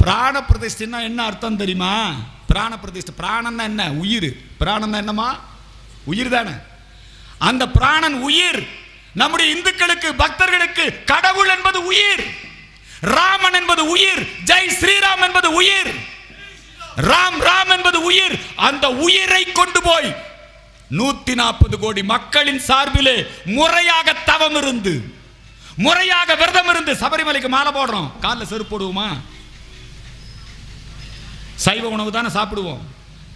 பிராண பிரதிஷ்டைன்னா என்ன அர்த்தம் தெரியுமா? பிராண பிரதிஷ்டை, பிராணன்னா என்ன? உயிர். பிராணன்னா என்னமா? உயிர் தானே. அந்த பிராணன் உயிர். நம்முடைய இந்துக்களுக்கு, பக்தர்களுக்கு கடவுள் என்பது உயிர். ராமன் என்பது உயிர். ஜெய் ஸ்ரீராம் என்பது உயிர். ராம் ராம் என்பது உயிர். அந்த உயிரை கொண்டு போய் 140 கோடி மக்களின் சார்பிலே முறையாக தவம் இருந்து, முறையாக விரதம் இருந்து, சபரிமலைக்கு மாலை போடுறோம், காலில் செருப்பு போடுவோமா? சைவ உணவு தானே சாப்பிடுவோம்,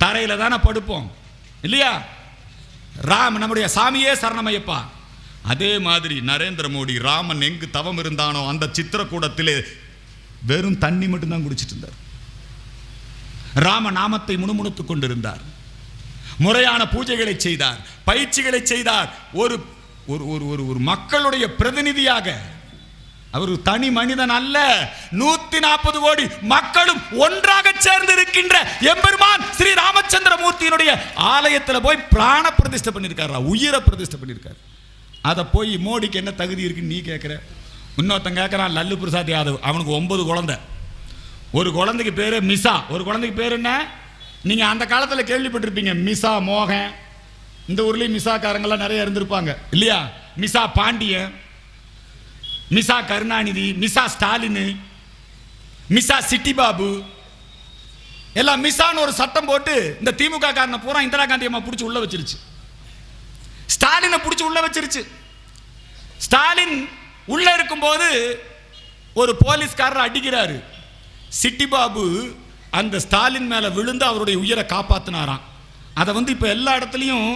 தரையில தானே படுப்போம், இல்லையா? ராம் நம்முடைய சாமியே சரணமையப்பா. அதே மாதிரி நரேந்திர மோடி ராமன் எங்கு தவம் இருந்தானோ அந்த சித்திரக்கூடத்திலே வெறும் தண்ணி மட்டும்தான் குடிச்சிட்டு இருந்தார். ராம நாமத்தை முணுமுணுத்துக் கொண்டிருந்தார். முறையான பூஜைகளை செய்தார், பயிற்சிகளை செய்தார். ஒரு ஒரு மக்களுடைய பிரதிநிதியாக அவர் தனி மனிதன் அல்ல. 140 கோடி மக்களும் ஒன்றாக சேர்ந்து இருக்கின்ற எம்பெருமான் ஸ்ரீ ராமச்சந்திர மூர்த்தியினுடைய ஆலயத்தில் போய் பிராண பிரதிஷ்டை பண்ணியிருக்காரு, உயிரை பிரதிஷ்டை பண்ணியிருக்காரு. அதை போய் மோடிக்கு என்ன தகுதி இருக்குன்னு நீ கேட்குற? இன்னொருத்தன் கேட்குறான், லல்லு பிரசாத் யாதவ். அவனுக்கு 9 குழந்தை. ஒரு குழந்தைக்கு பேரு மிசா. ஒரு குழந்தைக்கு பேர் என்ன? நீங்க அந்த காலத்தில் கேள்விப்பட்டிருப்பீங்க, மிசா மோகன். இந்த ஊர்லயும் மிசாக்காரங்கெல்லாம் நிறைய இருந்திருப்பாங்க, இல்லையா? மிசா பாண்டியன், மிசா கருணாநிதி, மிசா ஸ்டாலின், மிசா சிட்டி பாபு, எல்லாம் மிசான்னு ஒரு சட்டம் போட்டு இந்த திமுக காரனை பூரா இந்திரா காந்தி அம்மா பிடிச்சி உள்ள வச்சிருச்சு. ஸ்டாலினை பிடிச்சி உள்ள வச்சிருச்சு. ஸ்டாலின் உள்ள இருக்கும்போது ஒரு போலீஸ்காரர் அடிக்கிறாரு. சிட்டி பாபு அந்த ஸ்டாலின் மேல விழுந்து அவருடைய உயிரை காப்பாத்தினாராம். அதை இப்ப எல்லா இடத்துலையும்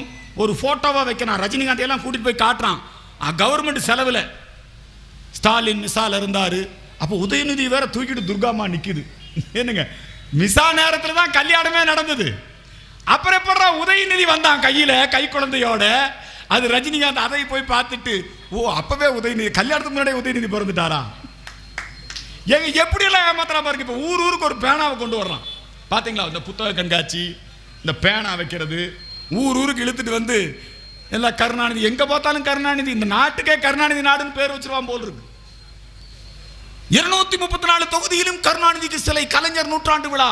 ஒரு போட்டோவா வைக்கிறான். ரஜினிகாந்த் எல்லாம் கூட்டிட்டு போய் காட்டுறான். கவர்மெண்ட் செலவுல ஸ்டாலின் மிசால இருந்தாரு. அப்போ உதயநிதி வேற தூக்கிட்டு துர்காமா நிக்குது. என்னங்க, மிசா நேரத்துல தான் கல்யாணமே நடந்தது. அப்புறம் எப்படா உதயநிதி வந்தான் கையில, கை குழந்தையோட. அது ரஜினிகாந்த் அதை போய் பார்த்துட்டு, ஓ அப்பவே உதயநிதி, கல்யாணத்துக்கு முன்னாடியே உதயநிதி பிறந்துட்டாரா? எப்படி எல்லாம் ஏமாத்தலாம் பாருங்க. இப்ப ஊருக்கு ஒரு பேனாவை கொண்டு வர்றான், பாத்தீங்களா? இந்த புத்தக கண்காட்சி, இந்த பேனா வைக்கிறது, ஊருக்கு இழுத்துட்டு வந்து எல்லாம் கருணாநிதி, எங்க பார்த்தாலும் கருணாநிதி. இந்த நாட்டுக்கே கருணாநிதி நாடுன்னு பேர் வச்சிருவான் போல் இருக்கு. 234 தொகுதியிலும் கருணாநிதிக்கு சிலை, கலைஞர் நூற்றாண்டு விழா,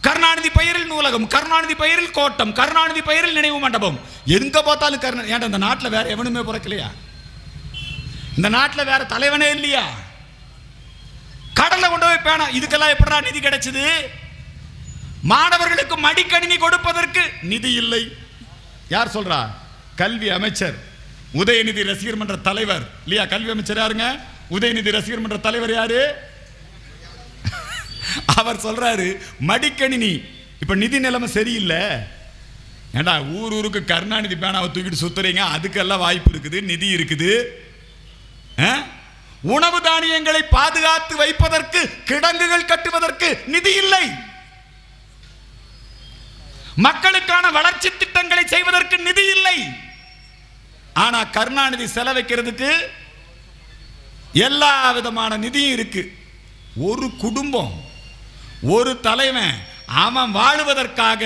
கருணாநிதி பெயரில் நூலகம், கருணாநிதி பெயரில் கோட்டம், கருணாநிதி பெயரில் நினைவு மண்டபம். எங்க பார்த்தாலும் கருணாநிதி. ஏன்டா இந்த நாட்டில் வேற எவனுமே பிறக்கலையா? இந்த நாட்டில் வேற தலைவனே இல்லையா? கடல்ல கொண்டு போய் பேனா, இதுக்கெல்லாம் எப்படா நிதி கிடைச்சது? மாணவர்களுக்கு மடிக்கணினி கொடுப்பதற்கு நிதி இல்லை. யார் சொல்றா? கல்வி அமைச்சர், உதயநிதி ரசிகர் மன்ற தலைவர், இல்லையா? கல்வி அமைச்சர் யாருங்க? உதயநிதி ரசிகர் மன்ற தலைவர் யாரு? அவர் சொல்றாரு மடிக்கணினி. இப்ப நிதி நிலைமை சரியில்லை. ஏண்டா ஊருக்கு கருணாநிதி பேனாவை தூக்கிட்டு சுத்துறீங்க, அதுக்கெல்லாம் வாய்ப்பு இருக்குது, நிதி இருக்குது. உணவு தானியங்களை பாதுகாத்து வைப்பதற்கு, கிடங்குகள் கட்டுவதற்கு நிதி இல்லை. மக்களுக்கான வளர்ச்சி திட்டங்களை செய்வதற்கு நிதி இல்லை. ஆனா கருணாநிதி செலவைக்கிறதுக்கு எல்லா விதமான நிதியும் இருக்கு. ஒரு குடும்பம், ஒரு தலைவன், அவன் வாழுவதற்காக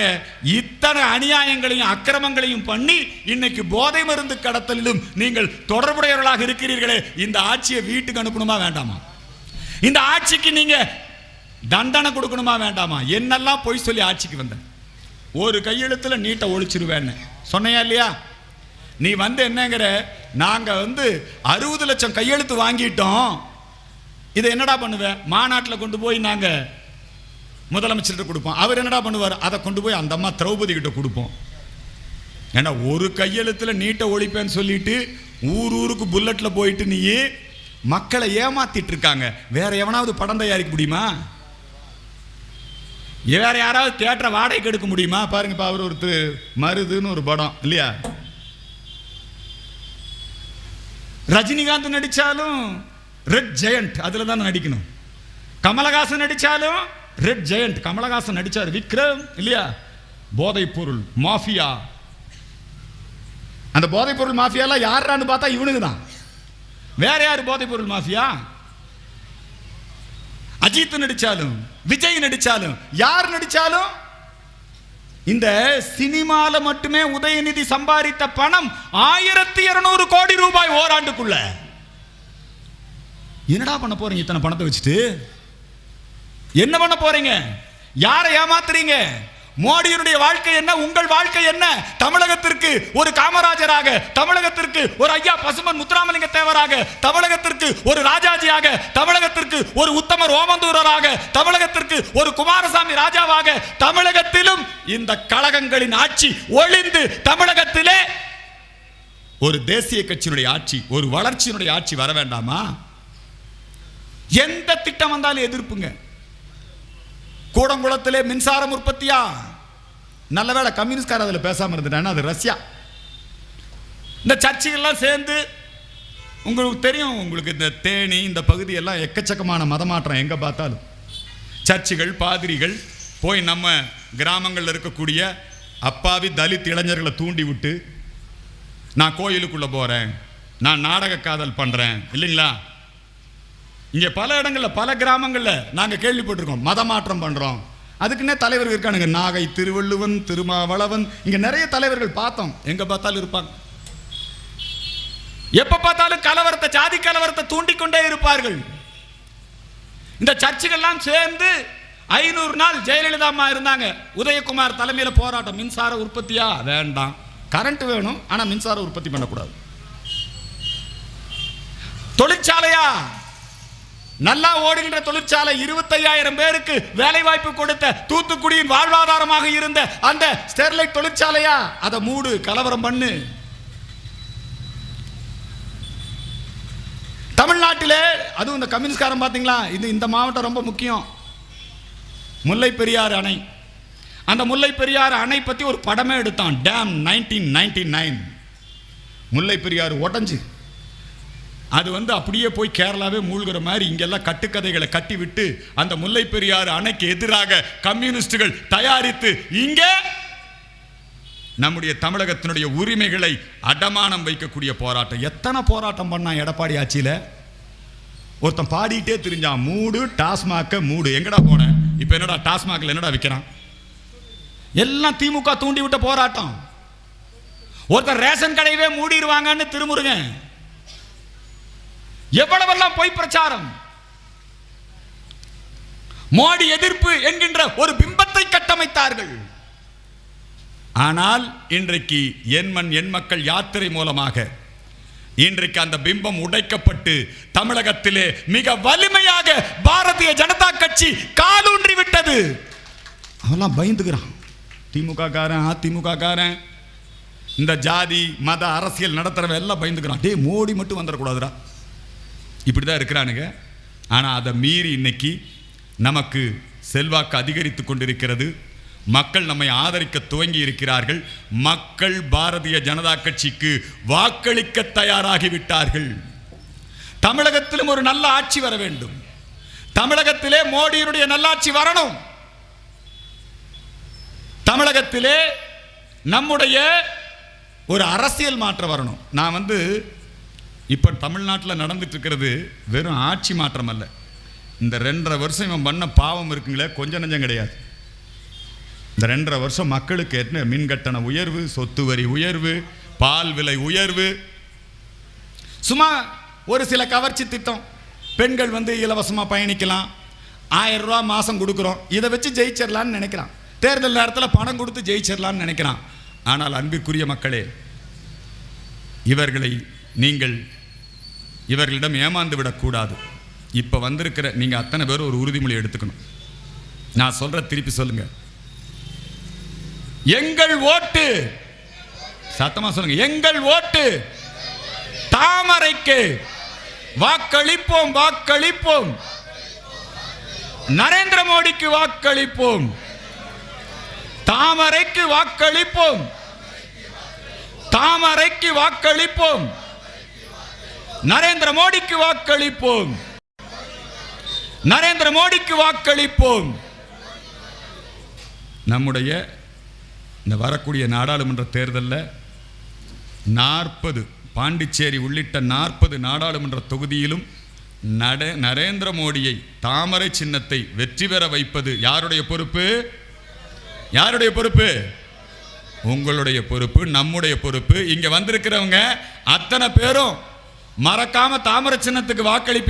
இத்தனை அநியாயங்களையும் அக்கிரமங்களையும் பண்ணி இன்னைக்கு போதை மருந்து கடத்தலிலும் நீங்கள் தொடர்புடையவர்களாக இருக்கிறீர்களே, இந்த ஆட்சியை வீட்டுக்கு அனுப்பணுமா வேண்டாமா? இந்த ஆட்சிக்கு நீங்க தண்டனை கொடுக்கணுமா வேண்டாமா? என்னெல்லாம் பொய் சொல்லி ஆட்சிக்கு வந்த, ஒரு கையெழுத்துல நீட்டை ஒழிச்சிருவேன்னு சொன்னையா இல்லையா? நீ என்னங்கிற, நாங்க 60 லட்சம் கையெழுத்து வாங்கிட்டோம், இதை என்னடா பண்ணுவேன்? மாநாட்டில் கொண்டு போய் நாங்க முதலமைச்சர்கிட்ட கொடுப்போம். அவர் என்னடா பண்ணுவார்? அதை கொண்டு போய் அந்த அம்மா திரௌபதி கிட்ட கொடுப்போம். ஏன்னா ஒரு கையெழுத்துல நீட்டை ஒழிப்பேன்னு சொல்லிட்டு ஊருக்கு புல்லட்ல போயிட்டு நீ மக்களை ஏமாத்திட்டு இருக்காங்க. வேற எவனாவது படம் தயாரிக்க முடியுமா? வேற யாராவது தியேட்டரை வாடகைக்கு எடுக்க முடியுமா? பாருங்கப்பா, அவர் ஒருத்தர் மருதுன்னு ஒரு படம் இல்லையா, ரஜினிகாந்த் நடிச்சாலும் ரெட் ஜெயண்ட் அதுல தான் நடிக்கணும். கமலஹாசன் நடிச்சாலும் ரெட் ஜெயண்ட், கமலஹாசன் நடிச்சார். விக்ரம் இல்லையா, போதைப் பொருள் மாஃபியா. அந்த போதைப் பொருள் மாஃபியாலாம் யாரான்னு பார்த்தா இவனுக்கு தான். வேற யாரு போதைப் பொருள் மாஃபியா? அஜித் நடிச்சாலும் விஜய் நடிச்சாலும் யார் நடிச்சாலும் இந்த சினிமால மட்டுமே உதயநிதி சம்பாதித்த பணம் 1200 கோடி ரூபாய் ஓராண்டுக்குள்ள. என்னடா பண்ண போறீங்க இத்தனை பணத்தை வச்சுட்டு? என்ன பண்ண போறீங்க? யாரை ஏமாத்துறீங்க? மோடியினுடைய வாழ்க்கை என்ன, உங்கள் வாழ்க்கை என்ன? தமிழகத்திற்கு ஒரு காமராஜராக, தமிழகத்திற்கு ஒரு ஐயா பசுமன் முத்துராமலிங்க தேவராக, தமிழகத்திற்கு ஒரு ராஜாஜியாக, தமிழகத்திற்கு ஒரு உத்தமர் ஓமந்தூரராக, தமிழகத்திற்கு ஒரு குமாரசாமி ராஜாவாக, தமிழகத்திலும் இந்த கழகங்களின் ஆட்சி ஒளிந்து தமிழகத்திலே ஒரு தேசிய கட்சியினுடைய ஆட்சி, ஒரு வளர்ச்சியினுடைய ஆட்சி வர வேண்டாமா? எந்த திட்டம் வந்தாலும் எதிர்ப்புங்க. கூடங்குளத்திலே மின்சாரம் உற்பத்தியா? நல்ல வேளை கம்யூனிஸ்ட்கார அதில் பேசாம இருந்துட்டாங்க. அது ரஷ்யா. இந்த சர்ச்சுகள்லாம் சேர்ந்து உங்களுக்கு தெரியும், உங்களுக்கு இந்த தேனி இந்த பகுதியெல்லாம் எக்கச்சக்கமான மதமாற்றம். எங்கே பார்த்தாலும் சர்ச்சுகள், பாதிரிகள் போய் நம்ம கிராமங்களில் இருக்கக்கூடிய அப்பாவி தலித் இளைஞர்களை தூண்டி விட்டு, நான் கோயிலுக்குள்ளே போகிறேன், நான் நாடக காதல் பண்ணுறேன் இல்லைங்களா. இங்கே பல இடங்களில் பல கிராமங்களில் நாங்கள் கேள்விப்பட்டிருக்கோம் மதமாற்றம் பண்ணுறோம். அதுக்குன்னே தலைவர்கள் இருக்கானுங்க. நாகை திருவள்ளுவன், திருமாவளவன், இங்கே நிறைய தலைவர்கள் பார்த்தோம். எங்கே பார்த்தாலும் இருப்பாங்க. எப்போ பார்த்தாலும் கலவரத்தை, ஜாதி கலவரத்தை தூண்டிக்கொண்டே இருப்பார்கள். இந்த சர்ச்சுகள்லாம் சேர்ந்து 500 நாள் ஜெயலலிதா அம்மா இருந்தாங்க. உதயகுமார் தலைமையில் போராட்டம். மின்சார உற்பத்தியா? வேண்டாம். கரண்ட் வேணும், ஆனால் மின்சார உற்பத்தி பண்ணக்கூடாது. தொழிற்சாலையா? நல்லா ஓடுகின்ற தொழிற்சாலை, 25,000 பேருக்கு வேலை வாய்ப்பு கொடுத்த தூத்துக்குடியின் வாழ்வாதாரமாக இருந்த அந்த ஸ்டெர்லைட் தொழிற்சாலையா? அதை மூடு, கலவரம் பண்ணு. தமிழ்நாட்டிலே அதுவும் இந்த கம்யூனிஸ்ட்காரன் பார்த்தீங்களா, இந்த மாவட்டம் ரொம்ப முக்கியம். முல்லை பெரியாறு அணை. அந்த முல்லை பெரியாறு அணை பற்றி ஒரு படமே எடுத்தான். டேம் 1999. முல்லை பெரியாறு உடஞ்சு அது அப்படியே போய் கேரளாவே மூழ்கிற மாதிரி இங்கெல்லாம் கட்டுக்கதைகளை கட்டி விட்டு அந்த முல்லை பெரியாறு அணைக்கு எதிராக கம்யூனிஸ்டுகள் தயாரித்து இங்கே நம்முடைய தமிழகத்தினுடைய உரிமைகளை அடமானம் வைக்கக்கூடிய போராட்டம். எத்தனை போராட்டம் பண்ணா எடப்பாடி ஆட்சியில்? ஒருத்தன் பாடிட்டே தெரிஞ்சான், மூடு டாஸ்மாக மூடு. எங்கடா போன? இப்ப என்னடா டாஸ்மாக்ல என்னடா விற்கிறான்? எல்லாம் திமுக தூண்டி விட்ட போராட்டம். ஒருத்தர் ரேஷன் கடையவே மூடிடுவாங்கன்னு திருமுருகன். எவ்வளவெல்லாம் பொய் பிரச்சாரம். மோடி எதிர்ப்பு என்கின்ற ஒரு பிம்பத்தை கட்டமைத்தார்கள். ஆனால் இன்றைக்கு என் மண் என் மக்கள் யாத்திரை மூலமாக இன்றைக்கு அந்த பிம்பம் உடைக்கப்பட்டு தமிழகத்திலே மிக வலிமையாக பாரதிய ஜனதா கட்சி காலூன்றி விட்டது. அவெல்லாம் பயந்துக்கிறான். திமுக காரன், அதிமுக காரன், இந்த ஜாதி மத அரசியல் நடத்துறவன் எல்லாம் பயந்துக்கிறான். டே மோடி மட்டும் வந்துடக்கூடாதுடா, இப்படிதான் இருக்கிறானுங்க. ஆனால் அதை மீறி இன்னைக்கு நமக்கு செல்வாக்கு அதிகரித்து கொண்டிருக்கிறது. மக்கள் நம்மை ஆதரிக்க துவங்கி இருக்கிறார்கள். மக்கள் பாரதிய ஜனதா கட்சிக்கு வாக்களிக்க தயாராகிவிட்டார்கள். தமிழகத்திலும் ஒரு நல்ல ஆட்சி வர வேண்டும். தமிழகத்திலே மோடியினுடைய நல்லாட்சி வரணும். தமிழகத்திலே நம்முடைய ஒரு அரசியல் மாற்றம் வரணும். நான் இப்போ தமிழ்நாட்டில் நடந்துட்டு இருக்கிறது வெறும் ஆட்சி மாற்றம் அல்ல. இந்த 2.5 வருஷம் இவன் பண்ண பாவம் இருக்குங்களே, கொஞ்சம் நஞ்சம் கிடையாது. இந்த 2.5 வருஷம் மக்களுக்கு என்ன மின் கட்டண உயர்வு, சொத்து வரி உயர்வு, பால் விலை உயர்வு, சும்மா ஒரு சில கவர்ச்சி திட்டம். பெண்கள் இலவசமாக பயணிக்கலாம், 1000 ரூபா மாதம் கொடுக்குறோம், இதை வச்சு ஜெயிச்சிடலான்னு நினைக்கிறான். தேர்தல் நேரத்தில் பணம் கொடுத்து ஜெயிச்சிடலான்னு நினைக்கிறான். ஆனால் அன்பிற்குரிய மக்களே, இவர்களை நீங்கள் இவர்களிடம் ஏமாந்து விடக்கூடாது. இப்போ வந்திருக்கிற நீங்கள் அத்தனை பேரும் ஒரு உறுதிமொழி எடுத்துக்கணும். நான் சொல்ற திருப்பி சொல்லுங்க. எங்கள் ஓட்டு, சத்தமா சொல்லுங்க, எங்கள் ஓட்டு தாமரைக்கு வாக்களிப்போம், வாக்களிப்போம். நரேந்திர மோடிக்கு வாக்களிப்போம். தாமரைக்கு வாக்களிப்போம், தாமரைக்கு வாக்களிப்போம். நரேந்திர மோடிக்கு வாக்களிப்போம், நரேந்திர மோடிக்கு வாக்களிப்போம். நம்முடைய இந்த வரக்கூடிய நாடாளுமன்ற தேர்தலில் 40 பாண்டிச்சேரி உள்ளிட்ட 40 நாடாளுமன்ற தொகுதியிலும் நரேந்திர மோடியை தாமரை சின்னத்தை வெற்றி பெற வைப்பது யாருடைய பொறுப்பு? யாருடைய பொறுப்பு? உங்களுடைய பொறுப்பு, நம்முடைய பொறுப்பு. இங்க வந்திருக்கிறவங்க அத்தனை பேரும் மறக்காம தாமரை சின்னத்துக்கு வாக்களிப்பீங்க.